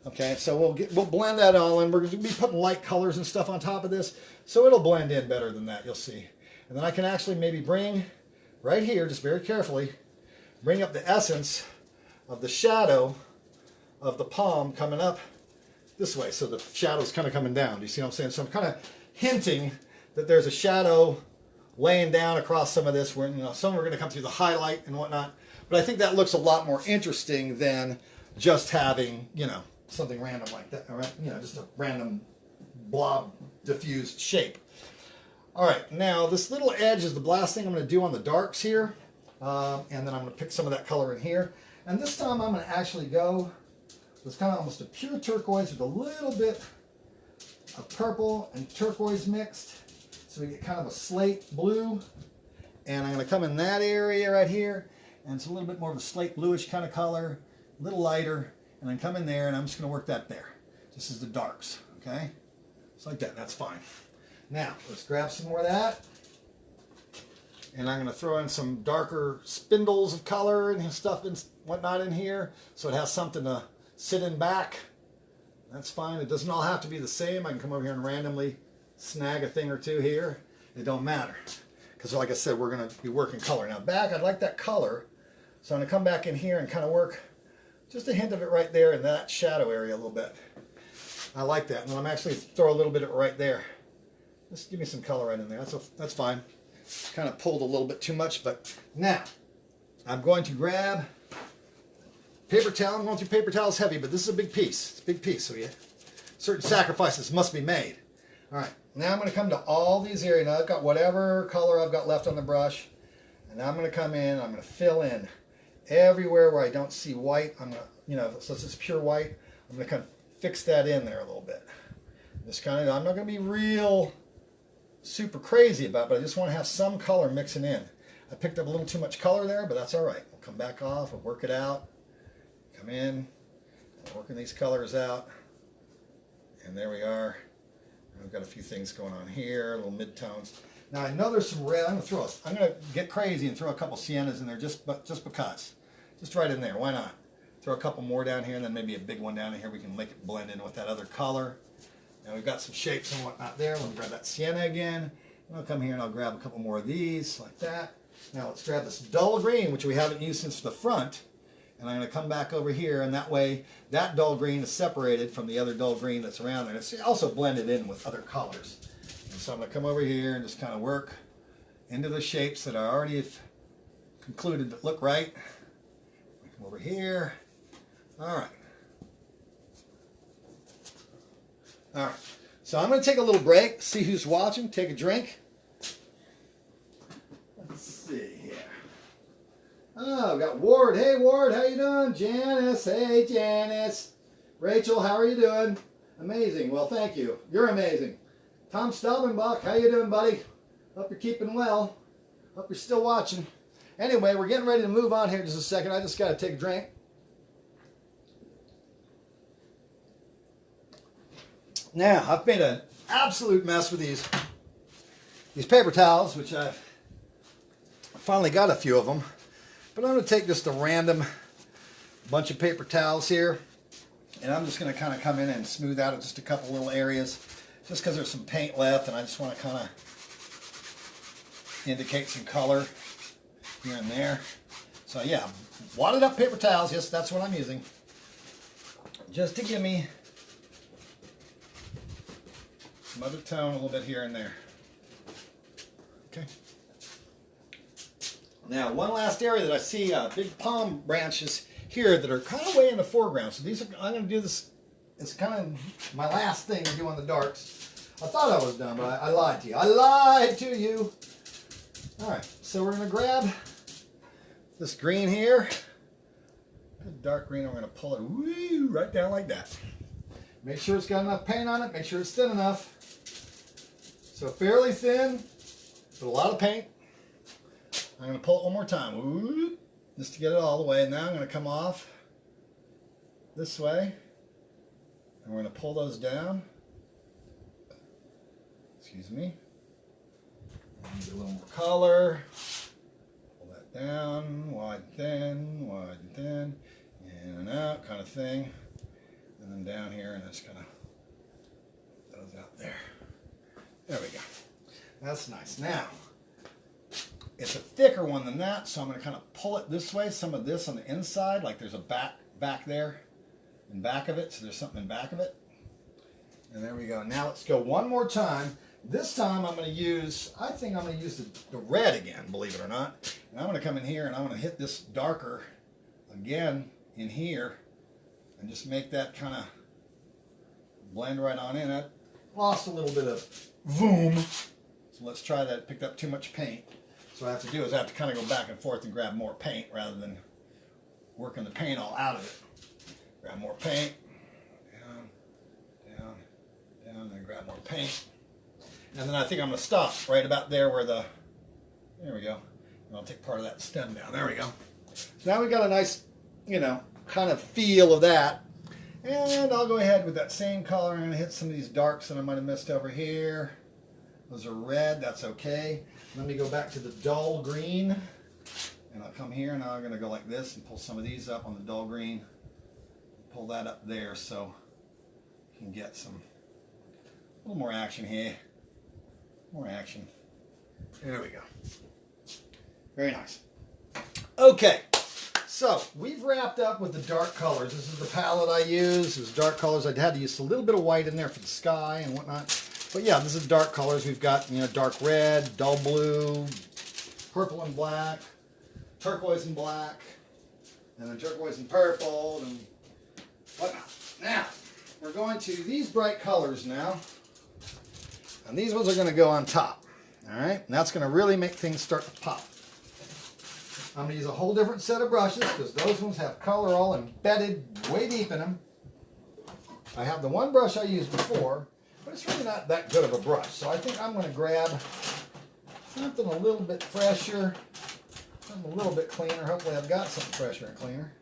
Okay, so we'll blend that all in. We're going to be putting light colors and stuff on top of this, so it'll blend in better than that, you'll see. And then I can actually maybe bring, right here, just very carefully, bring up the essence of the shadow of the palm coming up this way. So the shadow's kind of coming down. Do you see what I'm saying? So I'm kind of hinting that there's a shadow laying down across some of this, where, you know, some are going to come through the highlight and whatnot. But I think that looks a lot more interesting than just having, you know, something random like that. All right, you know, just a random blob diffused shape. All right, now this little edge is the last thing I'm going to do on the darks here, and then I'm going to pick some of that color in here. And this time I'm going to actually go with kind of almost a pure turquoise with a little bit of purple and turquoise mixed. So we get kind of a slate blue. And I'm going to come in that area right here. And it's a little bit more of a slate bluish kind of color, a little lighter. And then come in there, and I'm just going to work that there. This is the darks, okay? Just like that, that's fine. Now, let's grab some more of that. And I'm going to throw in some darker spindles of color and stuff and whatnot in here, so it has something to sit in back. That's fine. It doesn't all have to be the same. I can come over here and randomly snag a thing or two here. It don't matter. Because like I said, we're going to be working color. Now back, I'd like that color. So I'm going to come back in here and kind of work just a hint of it right there in that shadow area a little bit. I like that. And then I'm actually throw a little bit of it right there. Just give me some color right in there. That's fine. Kind of pulled a little bit too much, but now I'm going to grab paper towel. I'm going through paper towels heavy, but this is a big piece. It's a big piece, so yeah, certain sacrifices must be made. All right, now I'm going to come to all these areas. Now I've got whatever color I've got left on the brush, and now I'm going to come in. I'm going to fill in everywhere where I don't see white. I'm going to, you know, so this is pure white. I'm going to kind of fix that in there a little bit. Just kind of, I'm not going to be real super crazy about it, but I just want to have some color mixing in. I picked up a little too much color there, but that's all right. We'll come back off, we'll work it out. Come in, working these colors out, and there we are. I've got a few things going on here, little mid-tones. Now I know there's some red. I'm going to get crazy and throw a couple siennas in there just because. Just right in there, why not? Throw a couple more down here, and then maybe a big one down here. We can make it blend in with that other color. Now we've got some shapes and whatnot there. We'll grab that sienna again. And I'll come here and I'll grab a couple more of these like that. Now let's grab this dull green, which we haven't used since the front. And I'm going to come back over here, and that way that dull green is separated from the other dull green that's around there. It's also blended in with other colors. And so I'm going to come over here and just kind of work into the shapes that I already have concluded that look right. Come over here. All right. All right, so I'm going to take a little break, see who's watching, take a drink. Let's see here. Oh, we got Ward. Hey, Ward, how you doing? Janice, hey, Janice. Rachel, how are you doing? Amazing. Well, thank you. You're amazing. Tom Stelbenbach, how you doing, buddy? Hope you're keeping well. Hope you're still watching. Anyway, we're getting ready to move on here in just a second. I just got to take a drink. Now, I've made an absolute mess with these paper towels, which I've finally got a few of them. But I'm going to take just a random bunch of paper towels here, and I'm just going to kind of come in and smooth out just a couple little areas, just because there's some paint left, and I just want to kind of indicate some color here and there. So yeah, wadded up paper towels, yes, that's what I'm using, just to give me some other tone a little bit here and there. Okay. Now, one last area that I see big palm branches here that are kind of way in the foreground. So these are, I'm going to do this. It's kind of my last thing to do on the darks. I thought I was done, but I lied to you. I lied to you. All right. So we're going to grab this green here. Dark green. I'm going to pull it right down like that. Make sure it's got enough paint on it. Make sure it's thin enough. So fairly thin, Put a lot of paint. I'm going to pull it one more time. Whoop, just to get it all the way. Now I'm going to come off this way. And we're going to pull those down. Excuse me. Get a little more color. Pull that down. Wide and thin. In and out kind of thing. And then down here and just kind of those out there. There we go. That's nice. Now, it's a thicker one than that, so I'm going to kind of pull it this way. Some of this on the inside, like there's a back there in back of it, so there's something in back of it. And there we go. Now let's go one more time. This time I'm going to use, I think I'm going to use the red again, believe it or not. And I'm going to come in here and I'm going to hit this darker again in here and just make that kind of blend right on in. I lost a little bit of voom. So let's try that. It picked up too much paint. So what I have to do is I have to kind of go back and forth and grab more paint rather than working the paint all out of it. Grab more paint. Down, and then grab more paint. And then I think I'm going to stop right about there where there we go. And I'll take part of that stem down. There we go. So now we got a nice, kind of feel of that. And I'll go ahead with that same color. I'm going to hit some of these darks that I might have missed over here. Those are red. That's okay. Let me go back to the dull green. And I'll come here and now I'm going to go like this and pull some of these up on the dull green. Pull that up there so you can get a little more action here. More action. There we go. Very nice. Okay. So we've wrapped up with the dark colors. This is the palette I use. This is dark colors. I had to use a little bit of white in there for the sky and whatnot. But yeah, this is dark colors. We've got dark red, dull blue, purple and black, turquoise and black, and then turquoise and purple and whatnot. Now we're going to these bright colors now, and these ones are going to go on top. All right, and that's going to really make things start to pop. I'm going to use a whole different set of brushes because those ones have color all embedded way deep in them. I have the one brush I used before, but it's really not that good of a brush. So I think I'm going to grab something a little bit fresher, something a little bit cleaner. Hopefully I've got something fresher and cleaner.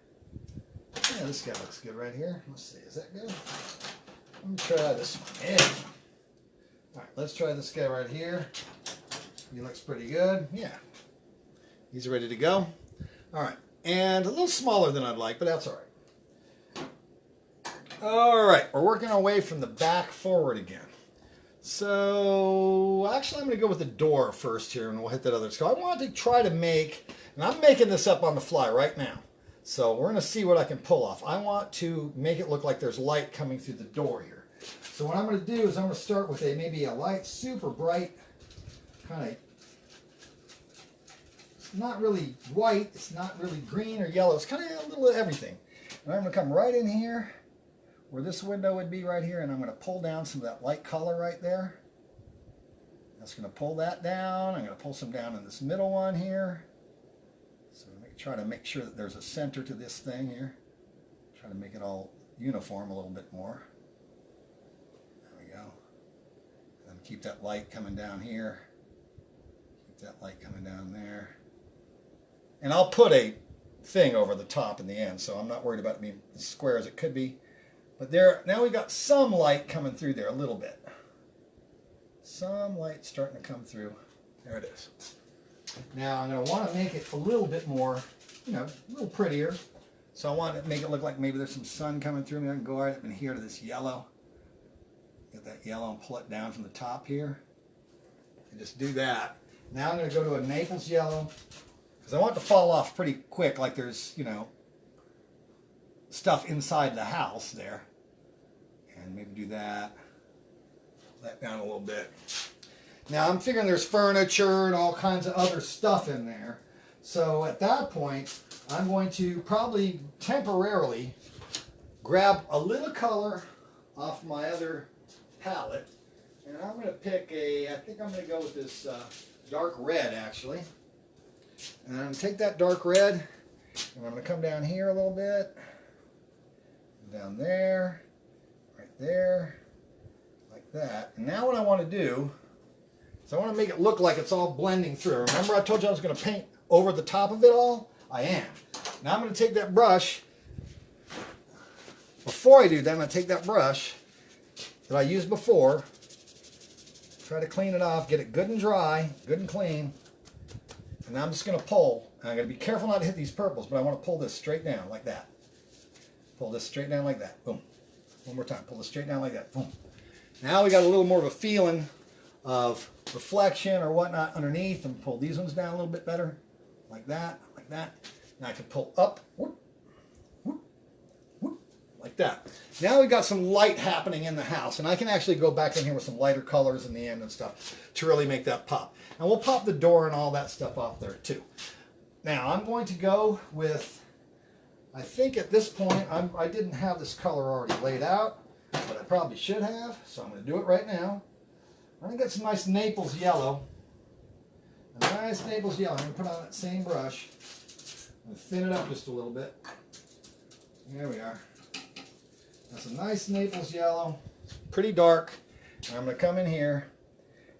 Yeah, this guy looks good right here. Let's see, is that good? Let me try this one. Yeah. All right, let's try this guy right here. He looks pretty good. Yeah. He's ready to go. All right, and a little smaller than I'd like, but that's all right. All right, we're working our way from the back forward again. So actually I'm going to go with the door first here and we'll hit that other skull. I want to try to make, and I'm making this up on the fly right now. So we're going to see what I can pull off. I want to make it look like there's light coming through the door here. So what I'm going to do is I'm going to start with maybe a light, super bright, kind of, it's not really white, it's not really green or yellow, it's kind of a little of everything. And I'm going to come right in here where this window would be right here, and I'm going to pull down some of that light color right there. That's going to pull that down. I'm going to pull some down in this middle one here. So try to make sure that there's a center to this thing here. Try to make it all uniform a little bit more. There we go. And keep that light coming down here. Keep that light coming down there. And I'll put a thing over the top in the end, so I'm not worried about it being as square as it could be. But there, now we've got some light coming through there a little bit. Some light starting to come through. There it is. Now I'm going to want to make it a little bit more, a little prettier. So I want to make it look like maybe there's some sun coming through. I'm going to go right up in here to this yellow. Get that yellow and pull it down from the top here. And just do that. Now I'm going to go to a Naples yellow. Because I want it to fall off pretty quick, like there's, stuff inside the house there. And maybe do that. Pull that down a little bit. Now I'm figuring there's furniture and all kinds of other stuff in there. So at that point, I'm going to probably temporarily grab a little color off my other palette. And I'm going to pick I think I'm going to go with this dark red actually. And I'm going to take that dark red and I'm going to come down here a little bit. Down there, right there, like that. And now what I want to do So I want to make it look like it's all blending through. Remember I told you I was going to paint over the top of it all? I am. Now I'm going to take that brush. Before I do that, I'm going to take that brush that I used before, try to clean it off, get it good and dry, good and clean. And now I'm just going to pull. And I'm going to be careful not to hit these purples, but I want to pull this straight down like that. Pull this straight down like that. Boom. One more time. Pull this straight down like that. Boom. Now we got a little more of a feeling of reflection or whatnot underneath, and pull these ones down a little bit better. Like that. Like that. Now I can pull up. Whoop, whoop, whoop, like that. Now we got some light happening in the house, and I can actually go back in here with some lighter colors in the end and stuff to really make that pop. And we'll pop the door and all that stuff off there too. Now I'm going to go with, I think at this point, I didn't have this color already laid out, but I probably should have, so I'm going to do it right now. I'm going to get some nice Naples yellow. A nice Naples yellow. I'm going to put on that same brush and thin it up just a little bit. There we are. That's a nice Naples yellow. Pretty dark. And I'm going to come in here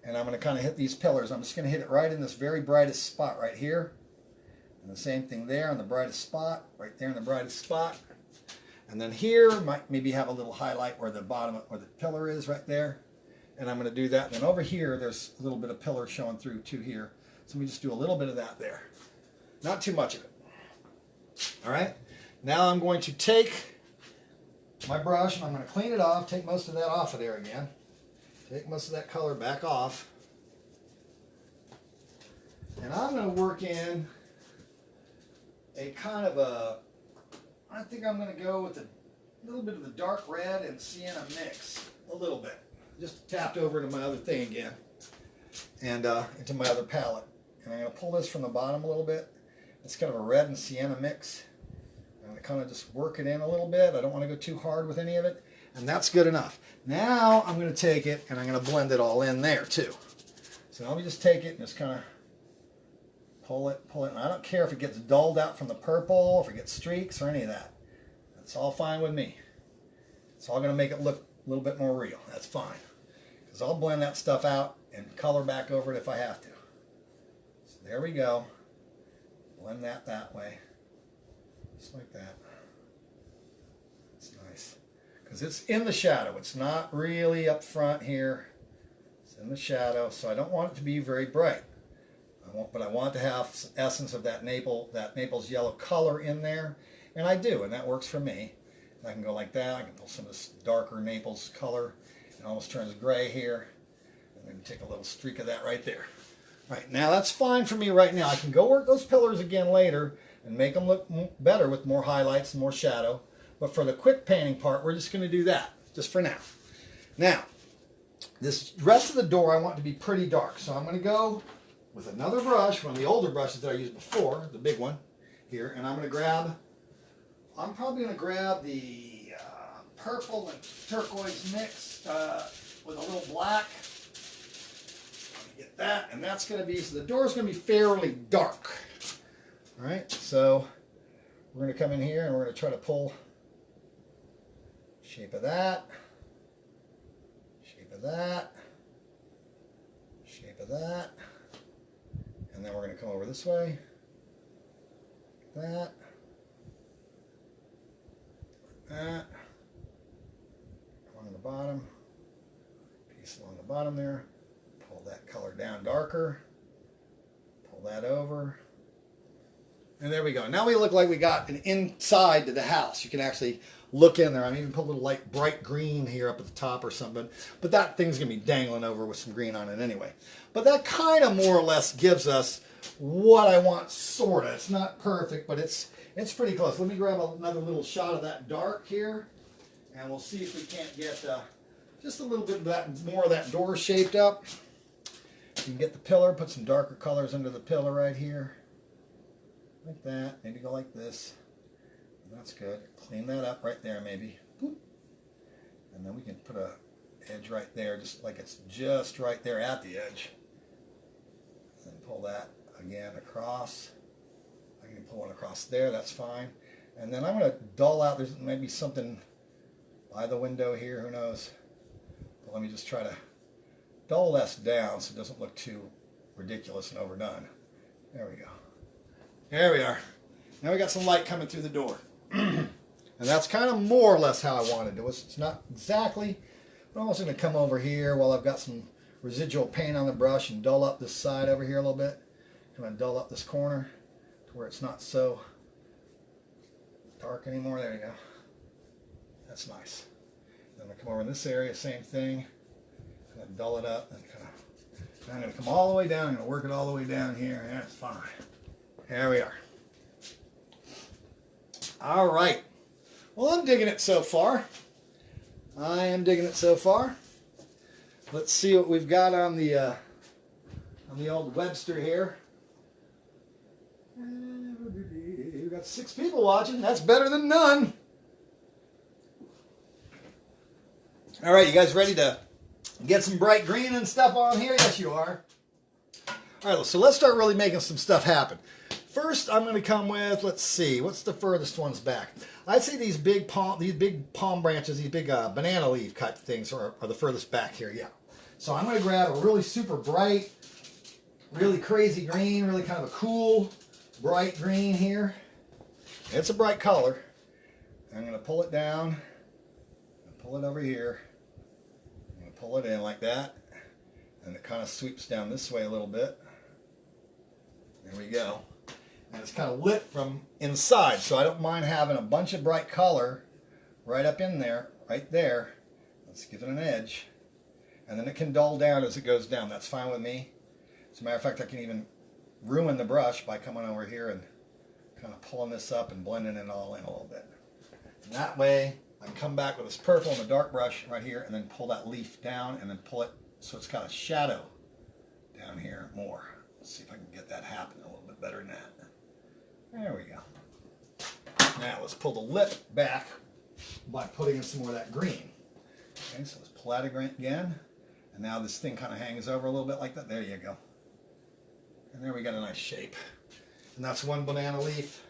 and I'm going to kind of hit these pillars. I'm just going to hit it right in this very brightest spot right here. And the same thing there on the brightest spot, right there in the brightest spot. And then here, might maybe have a little highlight where the bottom, where the pillar is right there. And I'm going to do that. And then over here, there's a little bit of pillar showing through too here. So let me just do a little bit of that there. Not too much of it. All right. Now I'm going to take my brush and I'm going to clean it off, take most of that off of there again. Take most of that color back off. And I'm going to work in a kind of a, I think I'm going to go with a little bit of the dark red and sienna mix. A little bit. Just tapped over into my other thing again. And into my other palette. And I'm going to pull this from the bottom a little bit. It's kind of a red and sienna mix. I'm going to kind of just work it in a little bit. I don't want to go too hard with any of it. And that's good enough. Now I'm going to take it and I'm going to blend it all in there too. So let me just take it and just kind of pull it. And I don't care if it gets dulled out from the purple, if it gets streaks or any of that. That's all fine with me. It's all going to make it look a little bit more real. That's fine. Because I'll blend that stuff out and color back over it if I have to. So there we go. Blend that way. Just like that. It's nice. Because it's in the shadow. It's not really up front here. It's in the shadow. So I don't want it to be very bright. But I want to have some essence of that Naples yellow color in there. And I do. And that works for me. And I can go like that. I can pull some of this darker Naples color. It almost turns gray here. And then take a little streak of that right there. Right, now that's fine for me right now. I can go work those pillars again later and make them look better with more highlights and more shadow. But for the quick painting part, we're just going to do that, just for now. Now, this rest of the door I want to be pretty dark. So I'm going to go with another brush, one of the older brushes that I used before, the big one here. And I'm probably going to grab the purple and turquoise mix with a little black. Get that, and that's going to be, so the door is going to be fairly dark. All right, so we're going to come in here and we're going to try to pull shape of that, shape of that, shape of that, and then we're going to come over this way, that, along the bottom, piece along the bottom there. Pull that color down darker, pull that over, and there we go. Now we look like we got an inside to the house. You can actually look in there. I even put a little light bright green here up at the top or something, but that thing's going to be dangling over with some green on it anyway. But that kind of more or less gives us what I want, sort of. It's not perfect, but it's pretty close. Let me grab another little shot of that dark here, and we'll see if we can't get just a little bit of that, more of that door shaped up. You can get the pillar, put some darker colors under the pillar right here. Like that. Maybe go like this. That's good. Clean that up right there maybe. Boop. And then we can put a edge right there, just like it's just right there at the edge. And pull that again across. I can pull one across there, that's fine. And then I'm going to dull out, there's maybe something by the window here, who knows. But let me just try to dull this down so it doesn't look too ridiculous and overdone. There we go. There we are. Now we got some light coming through the door. And that's kind of more or less how I wanted it. It's not exactly, but I'm also going to come over here while I've got some residual paint on the brush and dull up this side over here a little bit. Kind of dull up this corner to where it's not so dark anymore. There you go. That's nice. Then I'm going to come over in this area, same thing. Kind of dull it up and kind of, I'm going to come all the way down. I'm going to work it all the way down here. That's fine. There we are. All right. Well, I'm digging it so far. I am digging it so far. Let's see what we've got on the old Webster here. We've got 6 people watching. That's better than none. All right, you guys ready to get some bright green and stuff on here? Yes, you are. All right, so let's start really making some stuff happen. First, I'm going to come with, let's see, what's the furthest ones back? I'd say these big palm branches, these big banana leaf cut things are the furthest back here, yeah. So I'm going to grab a really super bright, really crazy green, really kind of a cool, bright green here. It's a bright color. I'm going to pull it down, and pull it over here. I'm going to pull it in like that, and it kind of sweeps down this way a little bit. There we go. And it's kind of lit from inside, so I don't mind having a bunch of bright color right up in there, right there. Let's give it an edge. And then it can dull down as it goes down. That's fine with me. As a matter of fact, I can even ruin the brush by coming over here and kind of pulling this up and blending it all in a little bit. And that way, I can come back with this purple and the dark brush right here and then pull that leaf down and then pull it so it's got a shadow down here more. Let's see if I can get that happening a little bit better than that. There we go. Now let's pull the lip back by putting in some more of that green. Okay, so let's pull that again. And now this thing kind of hangs over a little bit like that. There you go. And there we got a nice shape. And that's one banana leaf.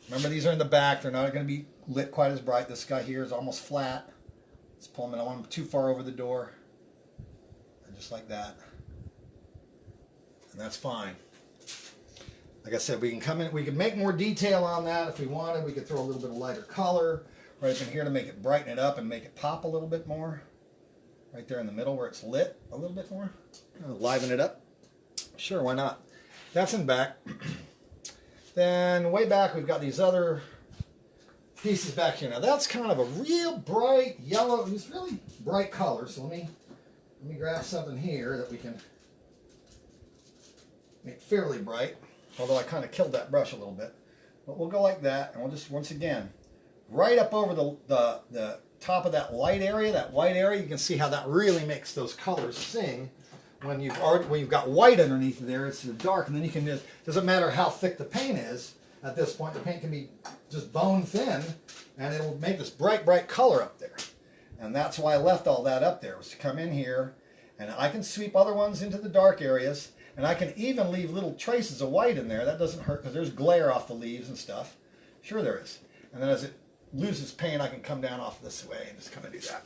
Remember, these are in the back. They're not going to be lit quite as bright. This guy here is almost flat. Let's pull them in. I want them too far over the door. And just like that. And that's fine. Like I said, we can come in, we can make more detail on that if we wanted. We could throw a little bit of lighter color right up in here to make it brighten it up and make it pop a little bit more. Right there in the middle where it's lit a little bit more. Liven it up. Sure, why not? That's in back. Then way back we've got these other pieces back here. Now that's kind of a real bright yellow, it's really bright color. So let me grab something here that we can make fairly bright. Although I kind of killed that brush a little bit. But we'll go like that, and we'll just, once again, right up over the top of that light area, that white area, you can see how that really makes those colors sing. When you've got white underneath there, it's dark, and then you can just, doesn't matter how thick the paint is, at this point the paint can be just bone thin, and it'll make this bright, bright color up there. And that's why I left all that up there, was to come in here, and I can sweep other ones into the dark areas, and I can even leave little traces of white in there. That doesn't hurt because there's glare off the leaves and stuff. Sure there is. And then as it loses paint, I can come down off this way and just kind of do that.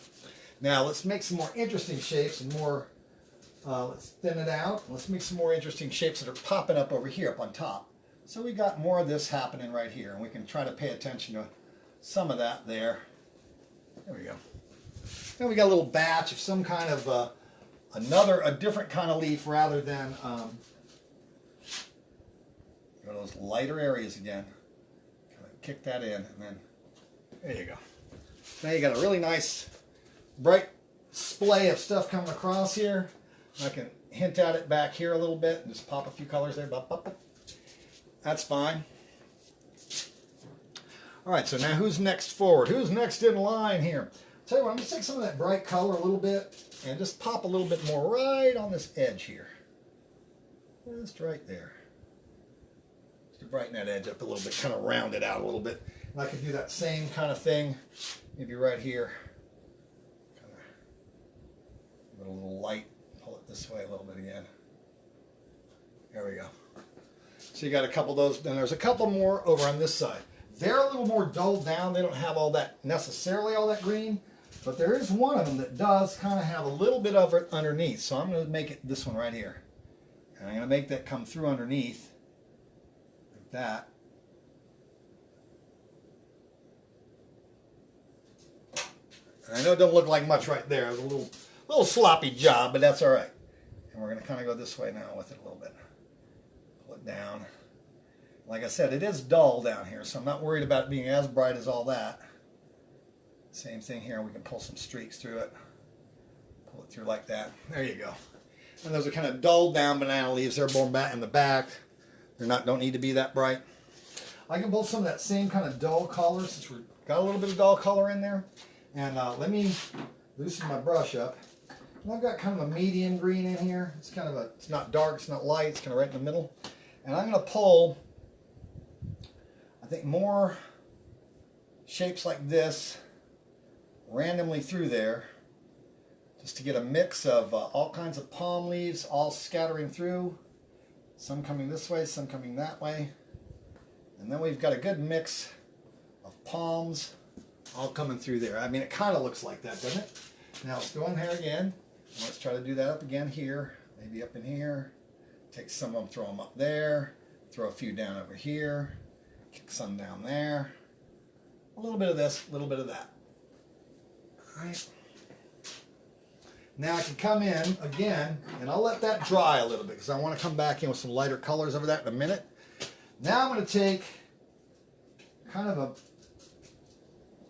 Now let's make some more interesting shapes and more, let's thin it out. Let's make some more interesting shapes that are popping up over here up on top. So we got more of this happening right here, and we can try to pay attention to some of that there. There we go. Then we got a little batch of some kind of a different kind of leaf rather than go to those lighter areas again. Kind of kick that in, and then there you go. Now you got a really nice bright splay of stuff coming across here. I can hint at it back here a little bit and just pop a few colors there. That's fine. All right, so now who's next forward? Who's next in line here? Tell you what, I'm going to take some of that bright color a little bit and just pop a little bit more right on this edge here. Just right there. Just to brighten that edge up a little bit, kind of round it out a little bit. And I could do that same kind of thing, maybe right here. Kind of give it a little light, pull it this way a little bit again. There we go. So you got a couple of those, and there's a couple more over on this side. They're a little more dulled down. They don't have all that, necessarily all that green, But there is one of them that does kind of have a little bit of it underneath. So I'm going to make it this one right here. And I'm going to make that come through underneath. Like that. And I know it don't look like much right there. It's a little sloppy job, but that's all right. And we're going to kind of go this way now with it a little bit. Pull it down. Like I said, it is dull down here, so I'm not worried about it being as bright as all that. Same thing here. We can pull some streaks through it. Pull it through like that. There you go. And those are kind of dulled down banana leaves. They're born back in the back. Don't need to be that bright. I can pull some of that same kind of dull color since we've got a little bit of dull color in there. And let me loosen my brush up. And I've got kind of a medium green in here. It's kind of it's not dark, it's not light, it's kind of right in the middle. And I'm going to pull, I think, more shapes like this randomly through there, just to get a mix of all kinds of palm leaves all scattering through. Some coming this way, some coming that way. And then we've got a good mix of palms all coming through there. I mean, it kind of looks like that, doesn't it? Now let's go in there again. Let's try to do that up again here. Maybe up in here. Take some of them, throw them up there. Throw a few down over here. Kick some down there. A little bit of this, a little bit of that. All right. Now I can come in again, and I'll let that dry a little bit because I want to come back in with some lighter colors over that in a minute. Now I'm going to take kind of a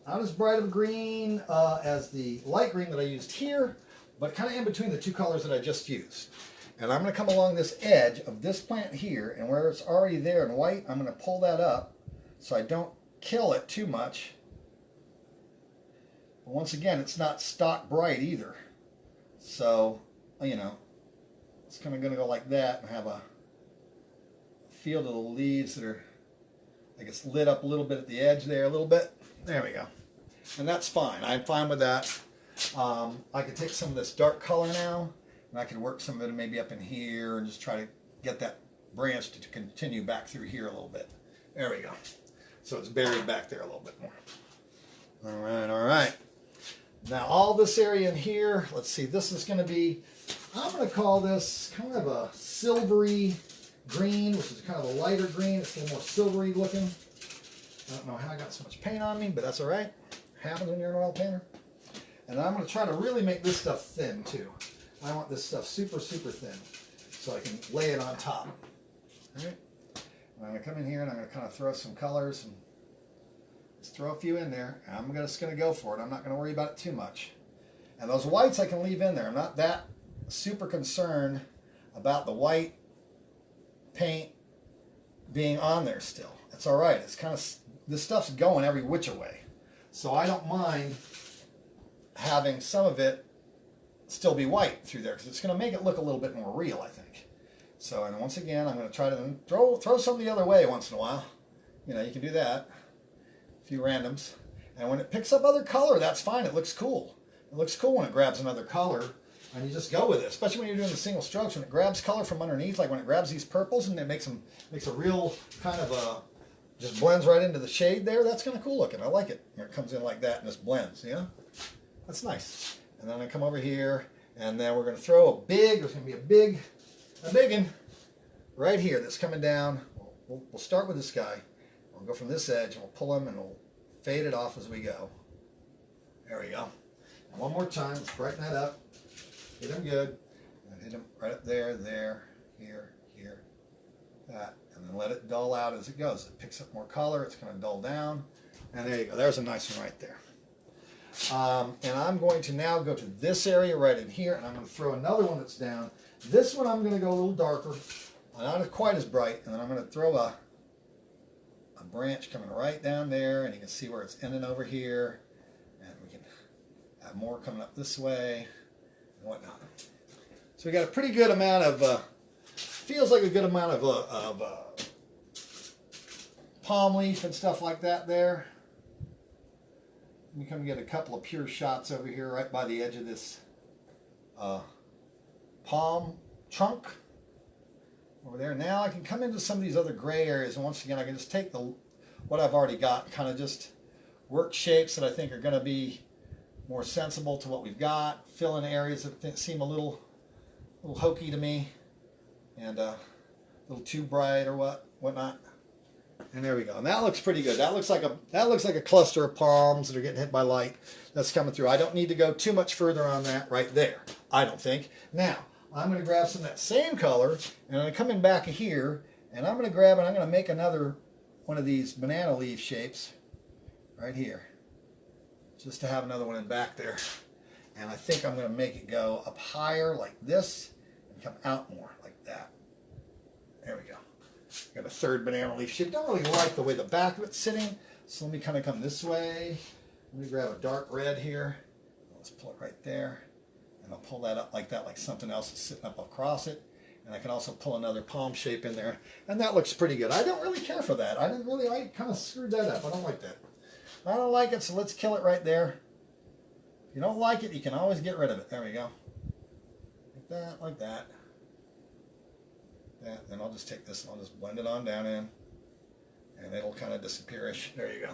not as bright of a green as the light green that I used here, but kind of in between the two colors that I just used. And I'm going to come along this edge of this plant here, and where it's already there in white, I'm going to pull that up so I don't kill it too much. But once again, it's not stock bright either. So, you know, it's kind of going to go like that and have a field of the leaves that are, I guess, lit up a little bit at the edge there a little bit. There we go. And that's fine. I'm fine with that. I can take some of this dark color now, and I can work some of it maybe up in here and just try to get that branch to continue back through here a little bit. There we go. So it's buried back there a little bit more. All right, all right. Now all this area in here, let's see, this is going to be, I'm going to call this kind of a silvery green, which is kind of a lighter green. It's a little more silvery looking. I don't know how I got so much paint on me, but that's all right. Happens when you're an oil painter. And I'm going to try to really make this stuff thin too. I want this stuff super, super thin so I can lay it on top. All right. And I'm going to come in here and I'm going to kind of throw some colors and just throw a few in there. And I'm just going to go for it. I'm not going to worry about it too much. And those whites I can leave in there. I'm not that super concerned about the white paint being on there still. It's all right. It's kind of, this stuff's going every which way. So I don't mind having some of it still be white through there because it's going to make it look a little bit more real, I think. So, and once again, I'm going to try to throw some the other way once in a while. You know, you can do that. A few randoms. And when it picks up other color, that's fine. It looks cool. It looks cool when it grabs another color. And you just go with it, especially when you're doing the single strokes. When it grabs color from underneath, like when it grabs these purples and it makes a real kind of a, just blends right into the shade there. That's kind of cool looking. I like it. When it comes in like that and just blends, you know? That's nice. And then I come over here, and then we're going to throw there's going to be a big one right here that's coming down. We'll start with this guy. We'll go from this edge, and we'll pull him, and we'll fade it off as we go. There we go. And one more time, let's brighten that up. Hit him good. And hit him right up there, here, that. And then let it dull out as it goes. It picks up more color. It's going to dull down. And there you go. There's a nice one right there. And I'm going to now go to this area right in here, and I'm going to throw another one that's down. This one I'm going to go a little darker, not quite as bright, and then I'm going to throw a branch coming right down there, and you can see where it's ending over here, and we can have more coming up this way and whatnot. So we got a pretty good amount of, feels like a good amount of palm leaf and stuff like that there. Let me come get a couple of pure shots over here right by the edge of this palm trunk over there. Now I can come into some of these other gray areas, and once again I can just take what I've already got and kind of just work shapes that I think are going to be more sensible to what we've got. Fill in areas that seem a little hokey to me, and a little too bright or whatnot. And there we go. And that looks pretty good. That looks like a cluster of palms that are getting hit by light that's coming through. I don't need to go too much further on that right there, I don't think. Now, I'm going to grab some of that same color, and I'm going to come in back of here, and I'm going to grab and I'm going to make another one of these banana leaf shapes right here, just to have another one in back there. And I think I'm going to make it go up higher like this and come out more like that. There we go. Got a third banana leaf shape. Don't really like the way the back of it's sitting, so let me kind of come this way. Let me grab a dark red here. Let's pull it right there, and I'll pull that up like that, like something else is sitting up across it. And I can also pull another palm shape in there, and that looks pretty good. I don't really care for that. I kind of screwed that up. I don't like that. I don't like it, so let's kill it right there. If you don't like it, you can always get rid of it. There we go. Like that, like that. That. Then I'll just take this and I'll just blend it on down in, and it'll kind of disappear-ish. There you go.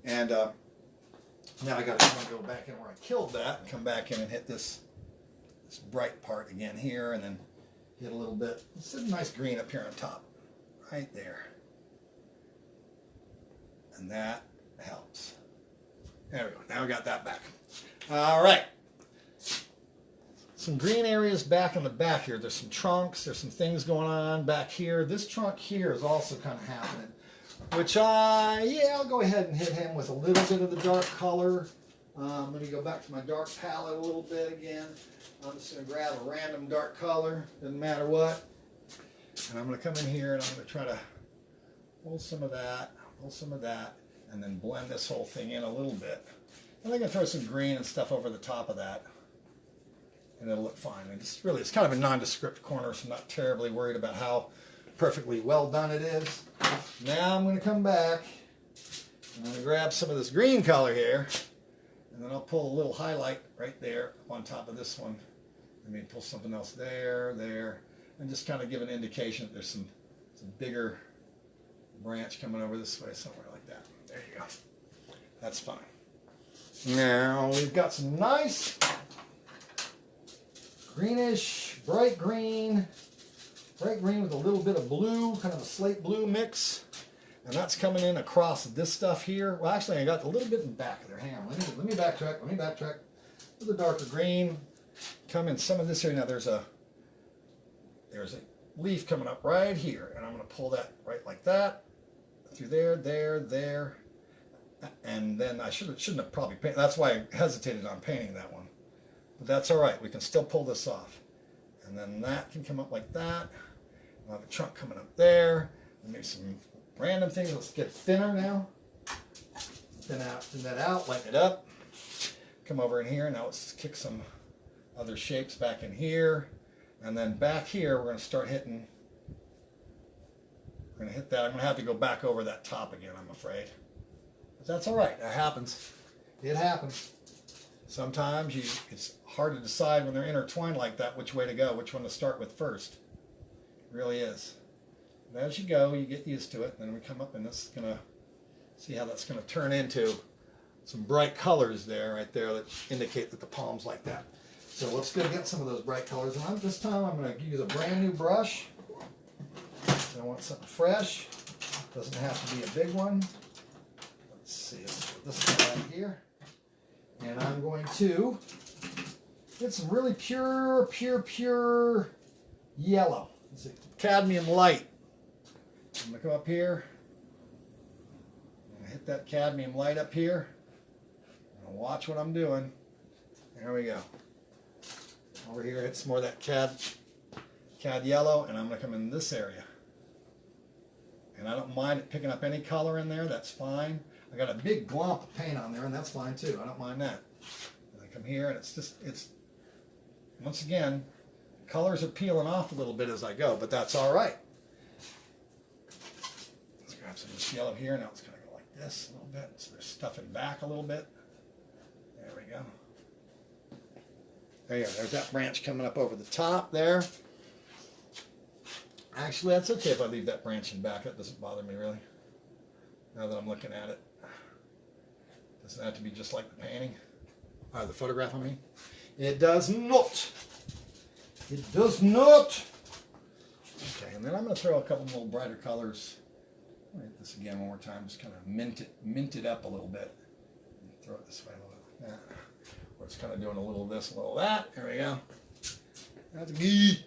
And now I got to go back in where I killed that and come back in and hit this bright part again here, and then hit a little bit. It's a nice green up here on top, right there. And that helps. There we go. Now we got that back. All right. Some green areas back in the back here. There's some trunks. There's some things going on back here. This trunk here is also kind of happening, which I'll go ahead and hit him with a little bit of the dark color. Let me go back to my dark palette a little bit again. I'm just going to grab a random dark color, doesn't matter what. And I'm going to come in here and I'm going to try to pull some of that, and then blend this whole thing in a little bit. And I'm going to throw some green and stuff over the top of that, and it'll look fine. And it's kind of a nondescript corner, so I'm not terribly worried about how perfectly well done it is. Now I'm going to come back, and I'm going to grab some of this green color here, and then I'll pull a little highlight right there on top of this one. Let me pull something else there, and just kind of give an indication that there's some bigger branch coming over this way, somewhere like that. There you go. That's fine. Now we've got some nice greenish, bright green with a little bit of blue, kind of a slate blue mix. And that's coming in across this stuff here. Well, actually, I got a little bit in the back there. Hang on, let me backtrack. With a darker green, come in some of this here. Now there's a leaf coming up right here, and I'm going to pull that right like that through there, and then I shouldn't have probably painted. That's why I hesitated on painting that one, but that's all right. We can still pull this off, and then that can come up like that. I'll have a trunk coming up there, and maybe some random things. Let's get thinner now. Thin that out, lighten it up. Come over in here. Now let's kick some other shapes back in here. And then back here, we're going to start hitting. We're going to hit that. I'm going to have to go back over that top again, I'm afraid. But that's all right. That happens. It happens. Sometimes it's hard to decide when they're intertwined like that which way to go, which one to start with first. It really is. And as you go, you get used to it. And then we come up, and this is going to see how that's going to turn into some bright colors there, right there, that indicate that the palm's like that. So let's go get some of those bright colors. And this time I'm going to use a brand new brush. I want something fresh. Doesn't have to be a big one. Let's see. Let's put this one right here. And I'm going to get some really pure yellow. It's a cadmium light. I'm going to come up here. I'm going to hit that cadmium light up here. And watch what I'm doing. There we go. Over here, hit some more of that cad yellow, and I'm going to come in this area. And I don't mind it picking up any color in there. That's fine. I got a big glomp of paint on there, and that's fine too. I don't mind that. And I come here, and it's once again, colors are peeling off a little bit as I go, but that's all right. Let's grab some of this yellow here. Now it's going to go like this a little bit. So there's stuff in back a little bit. There we go. There you go. There's that branch coming up over the top there. Actually, that's okay if I leave that branch in back. That doesn't bother me really. Now that I'm looking at it. Doesn't have to be just like the painting. The photograph, I mean. It does not. It does not. Okay, and then I'm going to throw a couple more brighter colors. I'll hit this again one more time. Just kind of mint it up a little bit. Throw it this way a little bit like that. Where it's kind of doing a little of this, a little of that. There we go. That's good.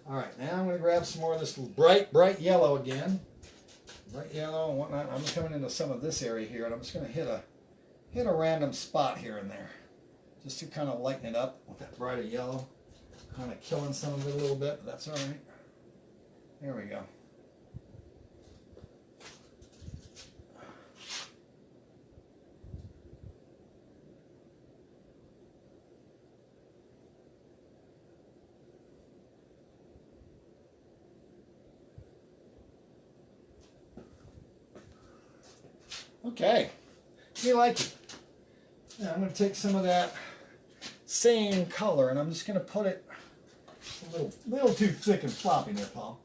All right, now I'm going to grab some more of this bright yellow again. Bright yellow and whatnot. I'm coming into some of this area here, and I'm just going to hit a random spot here and there, just to kind of lighten it up with that brighter yellow. Kind of killing some of it a little bit, but that's all right. There we go. Okay, you like it. Now I'm going to take some of that same color and I'm just going to put it a little too thick and floppy there, Paul.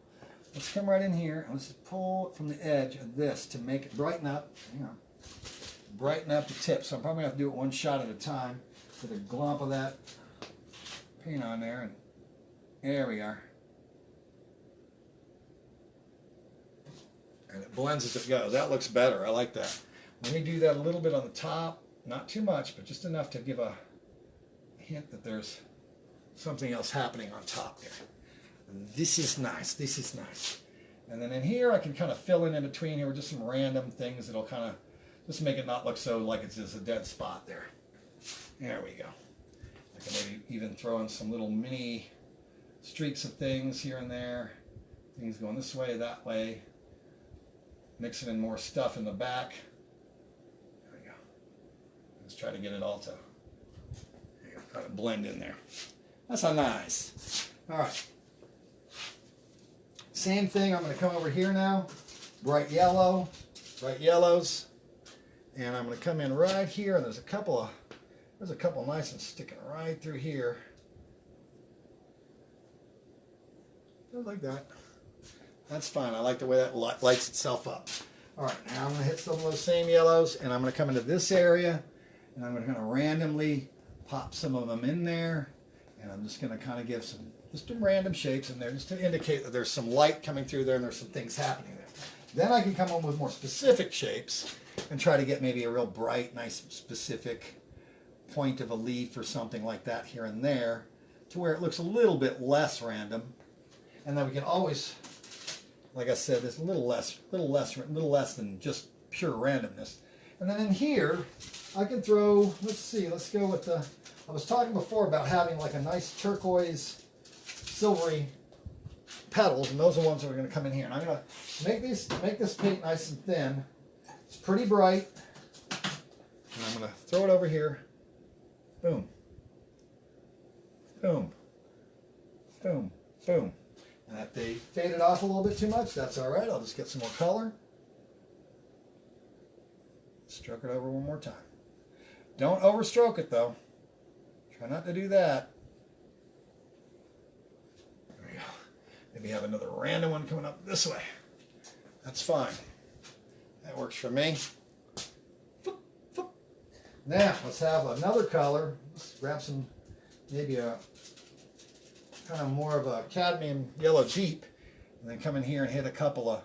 Let's come right in here and let's just pull it from the edge of this to make it brighten up. Hang on. Brighten up the tip. So I'm probably going to have to do it one shot at a time. Put a glomp of that paint on there, and there we are. And it blends as it goes. That looks better. I like that. Let me do that a little bit on the top. Not too much, but just enough to give a hint that there's something else happening on top there. This is nice. This is nice. And then in here, I can kind of fill in between here with just some random things that'll kind of just make it not look so like it's just a dead spot there. There we go. I can maybe even throw in some little mini streaks of things here and there. Things going this way, that way. Mixing in more stuff in the back. There we go. Let's try to get it all to kind of blend in there. That's how nice. All right. Same thing. I'm going to come over here now. Bright yellows. And I'm going to come in right here. And there's a couple nice and sticking right through here. Just like that. That's fine. I like the way that lights itself up. All right, now I'm going to hit some of those same yellows, and I'm going to come into this area, and I'm going to kind of randomly pop some of them in there, and I'm just going to kind of give some random shapes in there just to indicate that there's some light coming through there and there's some things happening there. Then I can come on with more specific shapes and try to get maybe a real bright, nice, specific point of a leaf or something like that here and there to where it looks a little bit less random. And then we can always, like I said, it's a little less than just pure randomness. And then in here, I can throw, let's go with the, I was talking before about having like a nice turquoise, silvery petals, and those are the ones that are going to come in here. And I'm going to make this paint nice and thin. It's pretty bright. And I'm going to throw it over here. Boom. Boom. Boom. Boom. And if they faded off a little bit too much, that's all right. I'll just get some more color. Stroke it over one more time. Don't overstroke it though. Try not to do that. There we go. Maybe have another random one coming up this way. That's fine. That works for me. Now, let's have another color. Let's grab some, maybe a kind of more of a cadmium yellow deep, and then come in here and hit a couple of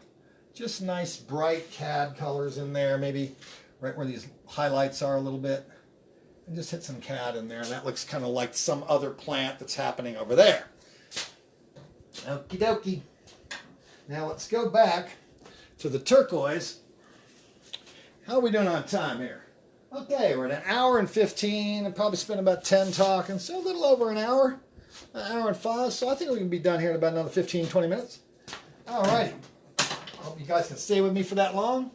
just nice bright cad colors in there, maybe right where these highlights are a little bit, and just hit some cad in there, and that looks kind of like some other plant that's happening over there. Okie dokie. Now let's go back to the turquoise. How are we doing on time here? Okay, we're at 1 hour and 15, and probably spent about 10 talking, so a little over an hour. An hour and 5, so I think we can be done here in about another 15-20 minutes. All right. Hope you guys can stay with me for that long.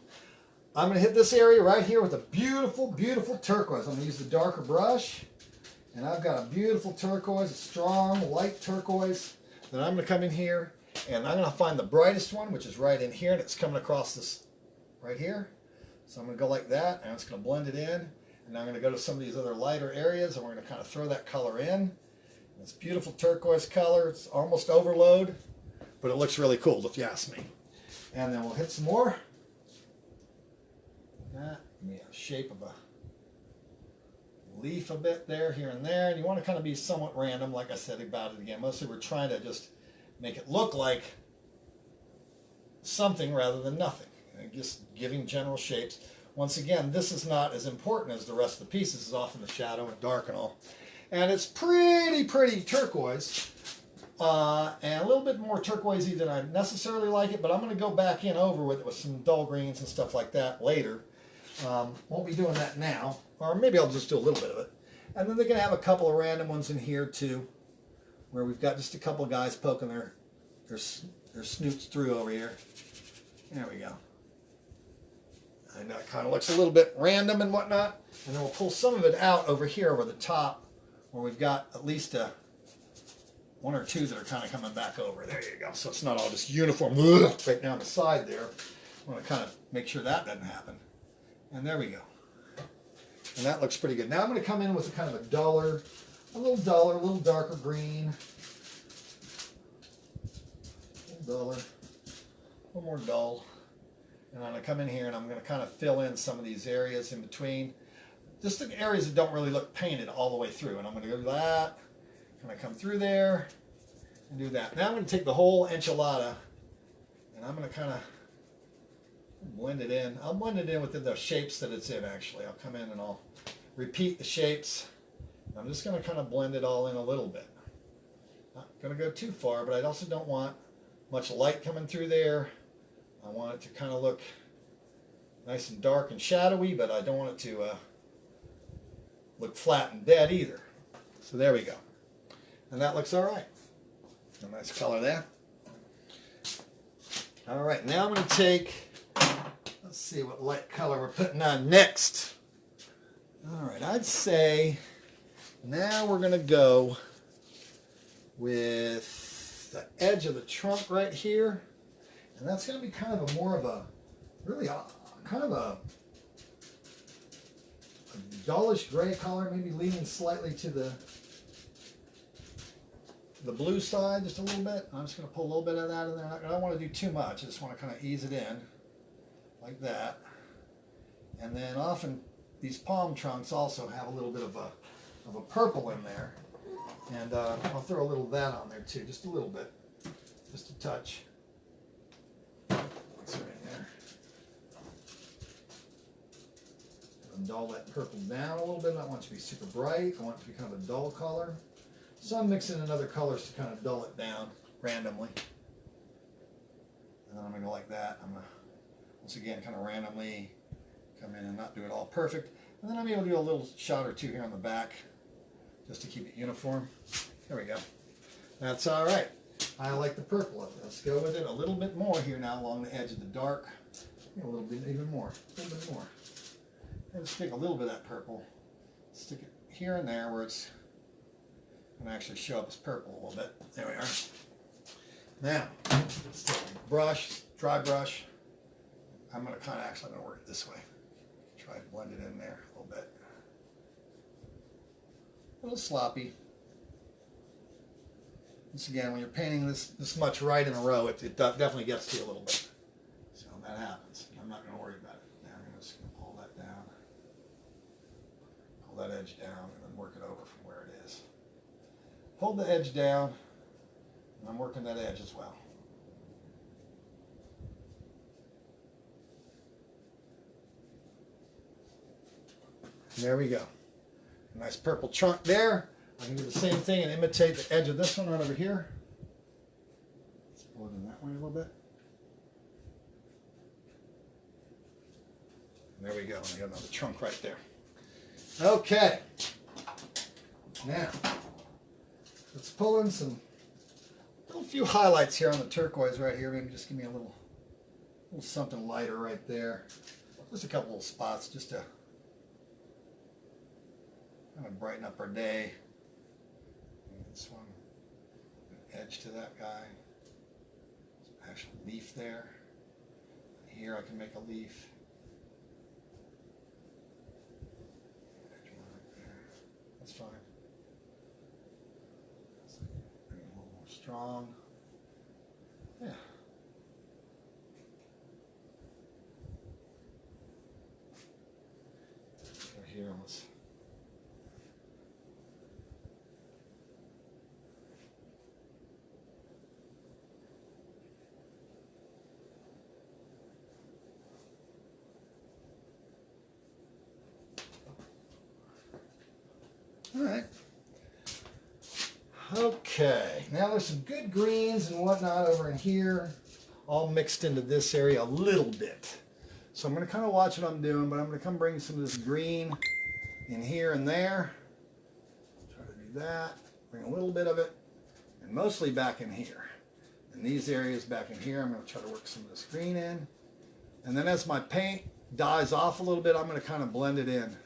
I'm going to hit this area right here with a beautiful, beautiful turquoise. I'm going to use the darker brush, and I've got a beautiful turquoise, a strong, light turquoise. Then I'm going to come in here, and I'm going to find the brightest one, which is right in here, and it's coming across this right here. So I'm going to go like that, and I'm just going to blend it in, and I'm going to go to some of these other lighter areas, and we're going to kind of throw that color in. It's beautiful turquoise color. It's almost overload, but it looks really cool if you ask me. And then we'll hit some more. That give me a shape of a leaf a bit there, here and there. And you want to kind of be somewhat random, like I said about it again. Mostly we're trying to just make it look like something rather than nothing. And just giving general shapes. Once again, this is not as important as the rest of the piece. This is off in the shadow and dark and all. And it's pretty turquoise. And a little bit more turquoisey than I necessarily like it, but I'm going to go back in over with it with some dull greens and stuff like that later. Won't be doing that now, or maybe I'll just do a little bit of it. And then they're going to have a couple of random ones in here too, where we've got just a couple of guys poking their snoots through over here. There we go. And that kind of looks a little bit random and whatnot. And then we'll pull some of it out over here over the top, where we've got at least one or two that are kind of coming back over. There you go. So it's not all just uniform right down the side there. I want to kind of make sure that doesn't happen. And there we go. And that looks pretty good. Now I'm going to come in with a kind of a little darker green. A little duller, a little more dull. And I'm going to come in here and I'm going to kind of fill in some of these areas in between. Just the areas that don't really look painted all the way through. And I'm going to go that. I'm going to come through there and do that. Now I'm going to take the whole enchilada and I'm going to kind of blend it in. I'll blend it in with the shapes that it's in actually. I'll come in and I'll repeat the shapes. I'm just going to kind of blend it all in a little bit. Not going to go too far, but I also don't want much light coming through there. I want it to kind of look nice and dark and shadowy, but I don't want it to look flat and dead either. So there we go. And that looks all right. A nice color there. All right, now I'm going to take, let's see what light color we're putting on next. All right, I'd say now we're going to go with the edge of the trunk right here. And that's going to be kind of more of a, really kind of a dullish gray color, maybe leaning slightly to the blue side just a little bit. I'm just going to pull a little bit of that in there. I don't want to do too much. I just want to kind of ease it in like that. And then often these palm trunks also have a little bit of a purple in there. And I'll throw a little of that on there too, just a little bit, just a touch. That's right there. And dull that purple down a little bit. I don't want it to be super bright. I want it to be kind of a dull color. So I'm mixing in other colors to kind of dull it down randomly. And then I'm going to go like that. I'm going to, once again, kind of randomly come in and not do it all perfect. And then I'm going to do a little shot or two here on the back just to keep it uniform. There we go. That's all right. I like the purple of it. Let's go with it a little bit more here now along the edge of the dark. A little bit, even more. A little bit more. And just take a little bit of that purple. Stick it here and there where it's going to actually show up as purple a little bit. There we are. Now, let's take a brush, dry brush. I'm going to kind of actually work it this way. Try to blend it in there a little bit. A little sloppy. Once again, when you're painting this much right in a row, it definitely gets to you a little bit. So that happens. I'm not going to worry about it. Now I'm just going to pull that down, pull that edge down, and then work it over from where it is. Hold the edge down, and I'm working that edge as well. There we go. Nice purple chunk there. I can do the same thing and imitate the edge of this one right over here. Let's pull it in that way a little bit. And there we go. I got another trunk right there. Okay. Now, let's pull in a few highlights here on the turquoise right here. Maybe just give me a little something lighter right there. Just a couple of spots just to kind of brighten up our day. This one, edge to that guy. Some actual leaf there. Here I can make a leaf. Edge one right there. That's fine. Bring it a little more strong. Yeah. Over here, let's Okay, now there's some good greens and whatnot over in here, all mixed into this area a little bit. So I'm going to kind of watch what I'm doing, but I'm going to come bring some of this green in here and there. Try to do that. Bring a little bit of it, and mostly back in here. In these areas back in here, I'm going to try to work some of this green in. And then as my paint dies off a little bit, I'm going to kind of blend it in.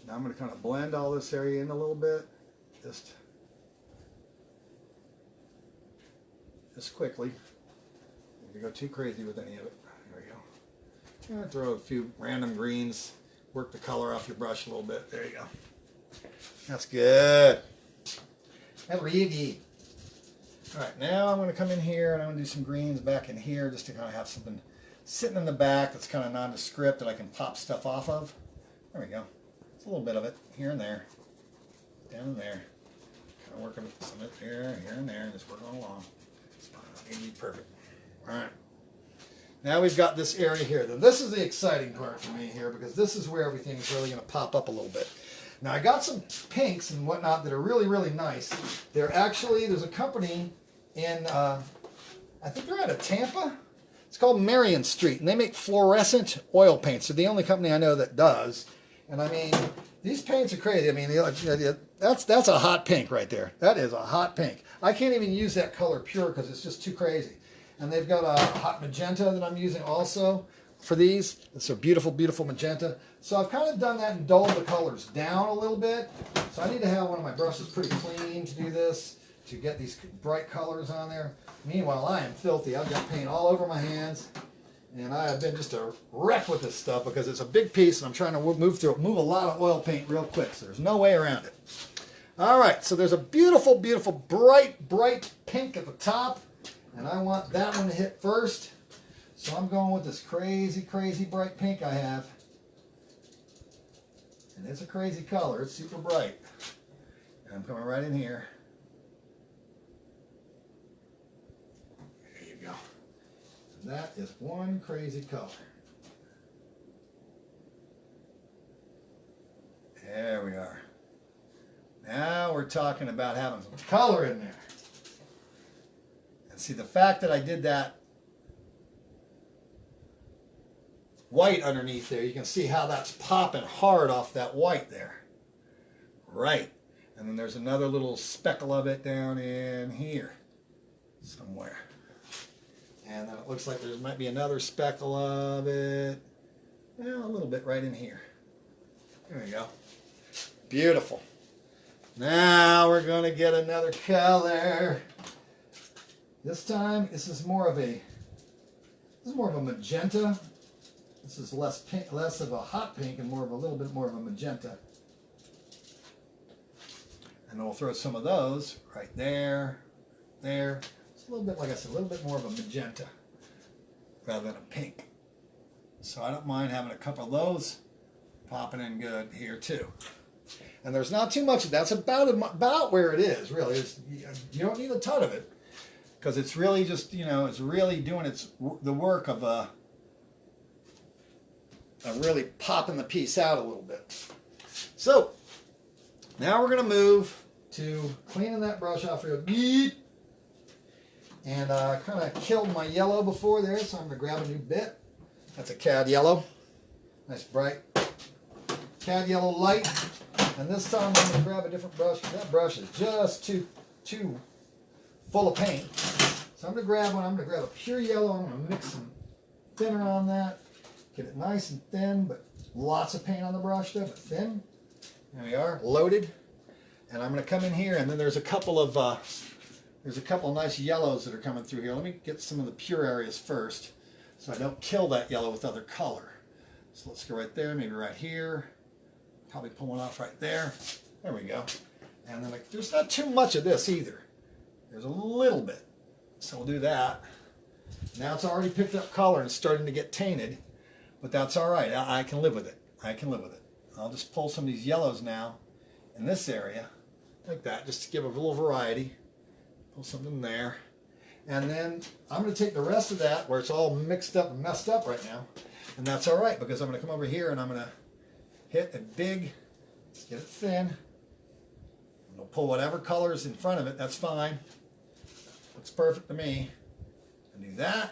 Now I'm going to kind of blend all this area in a little bit, just quickly. Don't go too crazy with any of it. There we go. I'm going to throw a few random greens, work the color off your brush a little bit. There you go. That's good. That's really good. All right, now I'm going to come in here and I'm going to do some greens back in here just to kind of have something sitting in the back that's kind of nondescript that I can pop stuff off of. There we go. It's a little bit of it here and there, down and there. Kind of working some of it here and there, and just working along. It's fine. It'll be perfect. All right. Now we've got this area here. Now this is the exciting part for me here because this is where everything's really going to pop up a little bit. Now I got some pinks and whatnot that are really, really nice. There's a company in, I think they're out of Tampa. It's called Marion Street, and they make fluorescent oil paints. They're the only company I know that does. And I mean, these paints are crazy. I mean, that's a hot pink right there. That is a hot pink. I can't even use that color pure because it's just too crazy. And they've got a hot magenta that I'm using also for these. It's a beautiful, beautiful magenta. So I've kind of done that and dulled the colors down a little bit. So I need to have one of my brushes pretty clean to do this, to get these bright colors on there. Meanwhile, I am filthy. I've got paint all over my hands. And I have been just a wreck with this stuff because it's a big piece and I'm trying to move a lot of oil paint real quick. So there's no way around it. All right, so there's a beautiful, beautiful, bright, bright pink at the top. And I want that one to hit first. So I'm going with this crazy, crazy bright pink I have. And it's a crazy color. It's super bright. And I'm coming right in here. There you go. And that is one crazy color. There we are. Now we're talking about having some color in there. And see, the fact that I did that white underneath there, you can see how that's popping hard off that white there. Right. And then there's another little speckle of it down in here somewhere. And then it looks like there might be another speckle of it. Well, a little bit right in here. There we go. Beautiful. Now we're going to get another color. This time, this is more of a magenta. This is less pink, less of a hot pink, and more of a little bit more of a magenta. And then we'll throw some of those right there, there. It's a little bit, like I said, a little bit more of a magenta rather than a pink. So I don't mind having a couple of those popping in good here too. And there's not too much. That's about where it is, really. You don't need a ton of it because it's really just, it's really doing the work of really popping the piece out a little bit. So now we're going to move to cleaning that brush off real good. And I kind of killed my yellow before there, so I'm going to grab a new bit. That's a cad yellow. Nice bright cad yellow light. And this time I'm going to grab a different brush. That brush is just too full of paint. So I'm going to grab one. I'm going to grab a pure yellow. I'm going to mix some thinner on that. Get it nice and thin, but lots of paint on the brush there, but thin. There we are, loaded. And I'm going to come in here, and then there's a couple of nice yellows that are coming through here. Let me get some of the pure areas first, so I don't kill that yellow with other color. So let's go right there, maybe right here. Probably pull one off right there. There we go. And then there's not too much of this either. There's a little bit. So we'll do that. Now it's already picked up color and starting to get tainted, but that's all right. I can live with it. I can live with it. I'll just pull some of these yellows now in this area, like that, just to give a little variety. Pull something there. And then I'm going to take the rest of that, where it's all mixed up and messed up right now, and that's all right, because I'm going to come over here and I'm going to hit a big, get it thin, no pull whatever colors in front of it. That's fine. Looks perfect to me. And do that.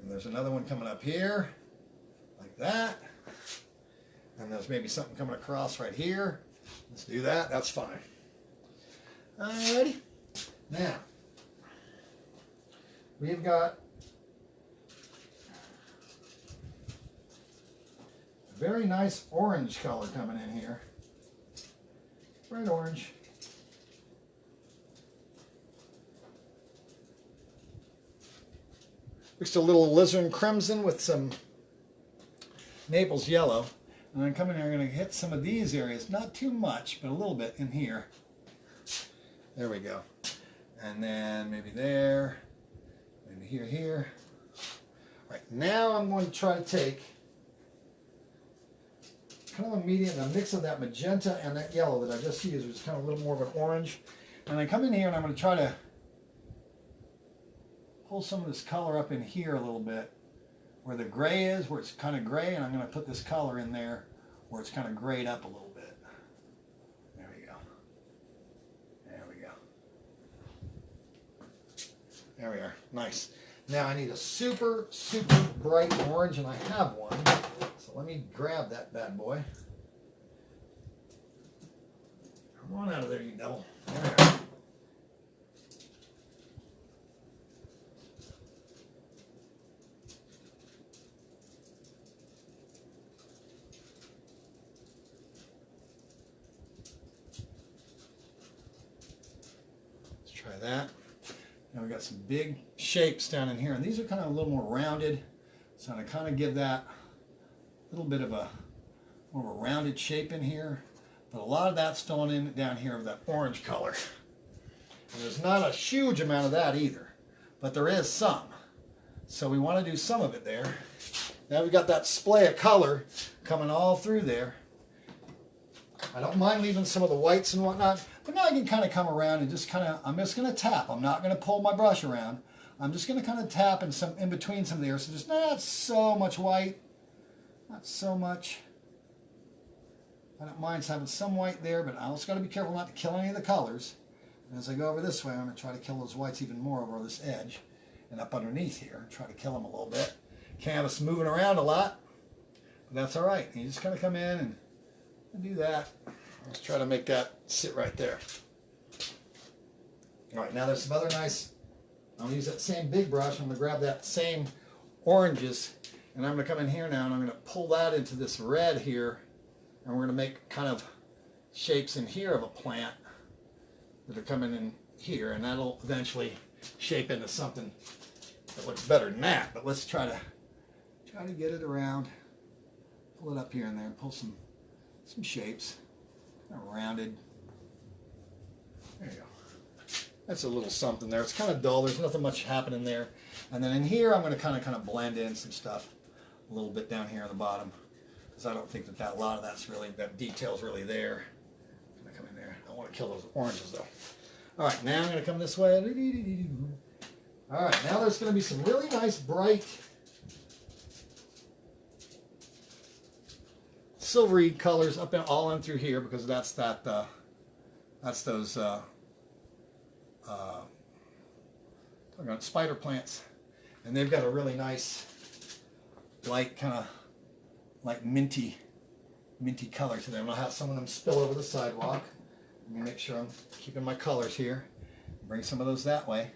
And there's another one coming up here, like that. And there's maybe something coming across right here. Let's do that. That's fine. Alrighty. Now, we've got a very nice orange color coming in here. Bright orange. Mixed a little alizarin crimson with some Naples yellow. And then coming here, I'm going to hit some of these areas. Not too much, but a little bit in here. There we go. And then maybe there. Maybe here. All right, now I'm going to try to take kind of a medium, a mix of that magenta and that yellow that I just used, which is kind of a little more of an orange. And I come in here and I'm going to try to pull some of this color up in here a little bit, where the gray is, where it's kind of gray, and I'm going to put this color in there where it's kind of grayed up a little bit. There we go. There we go. There we are. Nice. Now I need a super, super bright orange, and I have one. So let me grab that bad boy. Come on out of there, you devil. There we are. Try that. Now we got some big shapes down in here, and these are kind of a little more rounded, so I'm going to kind of give that a little bit of a more of a rounded shape in here, but a lot of that's filling in down here with that orange color. And there's not a huge amount of that either, but there is some, so we want to do some of it there. Now we've got that splay of color coming all through there. I don't mind leaving some of the whites and whatnot, but now I can kind of come around and just kind of, I'm just going to tap. I'm not going to pull my brush around. I'm just going to kind of tap in between some of the areas. So there's not so much white, not so much. I don't mind having some white there, but I also got to be careful not to kill any of the colors. And as I go over this way, I'm going to try to kill those whites even more over this edge and up underneath here. Try to kill them a little bit. Canvas moving around a lot, but that's all right. You just kind of come in and do that. Let's try to make that sit right there. All right, now there's some other nice, I'm going to use that same big brush. I'm going to grab that same oranges, and I'm going to come in here now, and I'm going to pull that into this red here, and we're going to make kind of shapes in here of a plant that are coming in here, and that'll eventually shape into something that looks better than that. But let's try to get it around, pull it up here and there, and pull some shapes, kind of rounded. There you go. That's a little something there. It's kind of dull. There's nothing much happening there. And then in here, I'm going to kind of blend in some stuff a little bit down here on the bottom, because I don't think that a lot of that's really, that detail's really there. I'm going to come in there. I don't want to kill those oranges though. All right, now I'm going to come this way. All right, now there's going to be some really nice bright silvery colors up and all in through here, because that's those spider plants, and they've got a really nice light, kind of like minty color to them. I'll have some of them spill over the sidewalk. Let me make sure I'm keeping my colors here. Bring some of those that way,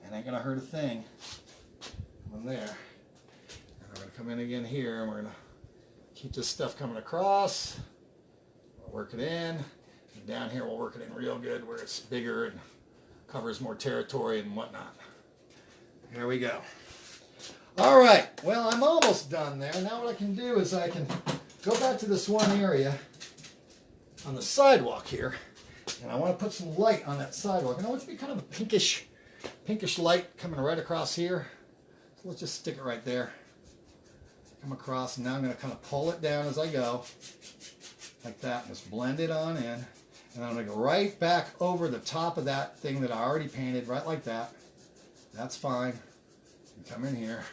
and ain't gonna hurt a thing. Come in there, and we're gonna come in again here, and we're gonna keep this stuff coming across. We'll work it in. And down here we'll work it in real good where it's bigger and covers more territory and whatnot. Here we go. All right, well, I'm almost done there. Now what I can do is I can go back to this one area on the sidewalk here, and I want to put some light on that sidewalk. And I want it to be kind of a pinkish light coming right across here. So let's just stick it right there. Come across, and now I'm going to kind of pull it down as I go, like that, and just blend it on in. And I'm going to go right back over the top of that thing that I already painted, right like that. That's fine. And come in here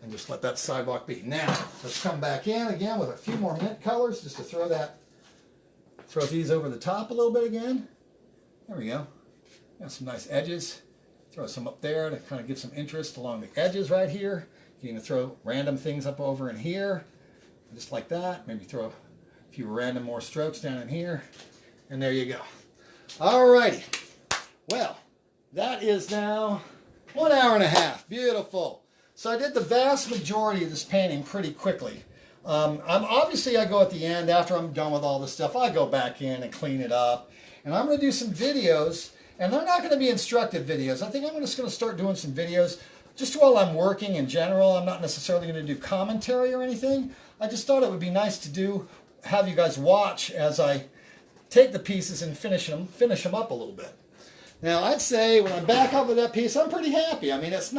and just let that sidewalk be. Now, let's come back in again with a few more mint colors just to throw that Throw these over the top a little bit again. There we go. Got some nice edges. Throw some up there to kind of give some interest along the edges right here. You can throw random things up over in here, just like that. Maybe throw a few random more strokes down in here. And there you go. Alrighty. Well, that is now 1 hour and a half. Beautiful. So I did the vast majority of this painting pretty quickly. Obviously I go at the end after I'm done with all this stuff. I go back in and clean it up. And I'm going to do some videos. And they're not going to be instructive videos. I think I'm just going to start doing some videos just while I'm working in general. I'm not necessarily going to do commentary or anything. I just thought it would be nice to have you guys watch as I take the pieces and finish them up a little bit. Now, I'd say when I'm back up with that piece, I'm pretty happy. I mean, it's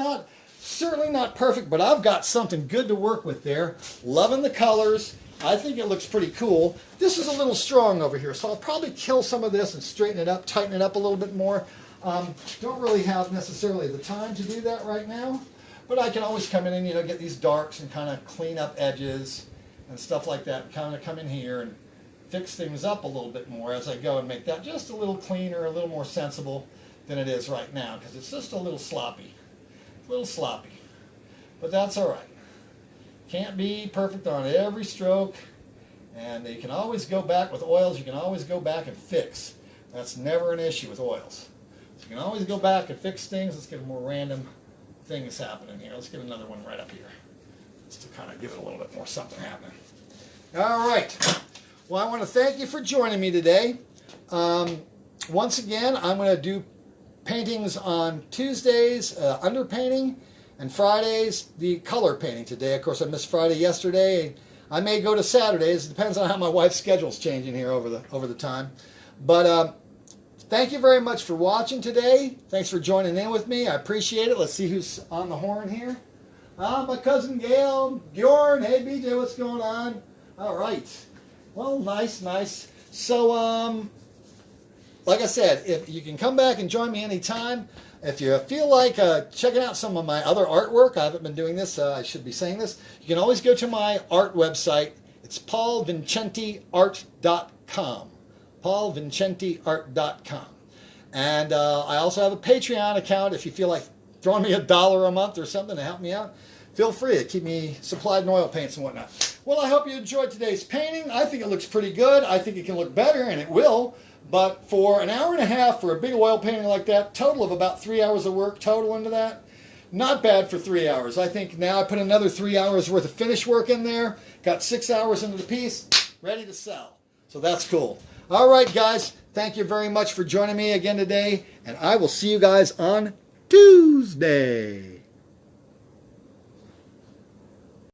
certainly not perfect, but I've got something good to work with there. Loving the colors. I think it looks pretty cool. This is a little strong over here, so I'll probably kill some of this and straighten it up, tighten it up a little bit more. Don't really have necessarily the time to do that right now, but I can always come in and get these darks and kind of clean up edges and stuff like that. Kind of come in here and fix things up a little bit more as I go and make that just a little cleaner, a little more sensible than it is right now, because it's just a little sloppy, but that's all right. Can't be perfect on every stroke, and you can always go back with oils. You can always go back and fix. That's never an issue with oils. So you can always go back and fix things. Let's get a more random things happening here. Let's get another one right up here, just to kind of give it a little bit more something happening. All right. Well, I want to thank you for joining me today. Once again, I'm going to do paintings on Tuesdays, underpainting, and Fridays, the color painting today. Of course, I missed Friday yesterday. I may go to Saturdays. It depends on how my wife's schedule's changing here over the time. But thank you very much for watching today. Thanks for joining in with me. I appreciate it. Let's see who's on the horn here. My cousin Gail, Bjorn. Hey, BJ, what's going on? All right. Well, nice. So, like I said, if you can come back and join me anytime. If you feel like checking out some of my other artwork, I haven't been doing this, I should be saying this, you can always go to my art website. It's paulvincentiart.com. paulvincentiart.com. And I also have a Patreon account. If you feel like throwing me $1 a month or something to help me out, feel free to keep me supplied in oil paints and whatnot. Well, I hope you enjoyed today's painting. I think it looks pretty good. I think it can look better, and it will. But for an hour and a half for a big oil painting like that, total of about 3 hours of work total into that, not bad for 3 hours. I think now I put another 3 hours worth of finish work in there, got 6 hours into the piece, ready to sell. So that's cool. All right, guys, thank you very much for joining me again today, and I will see you guys on Tuesday.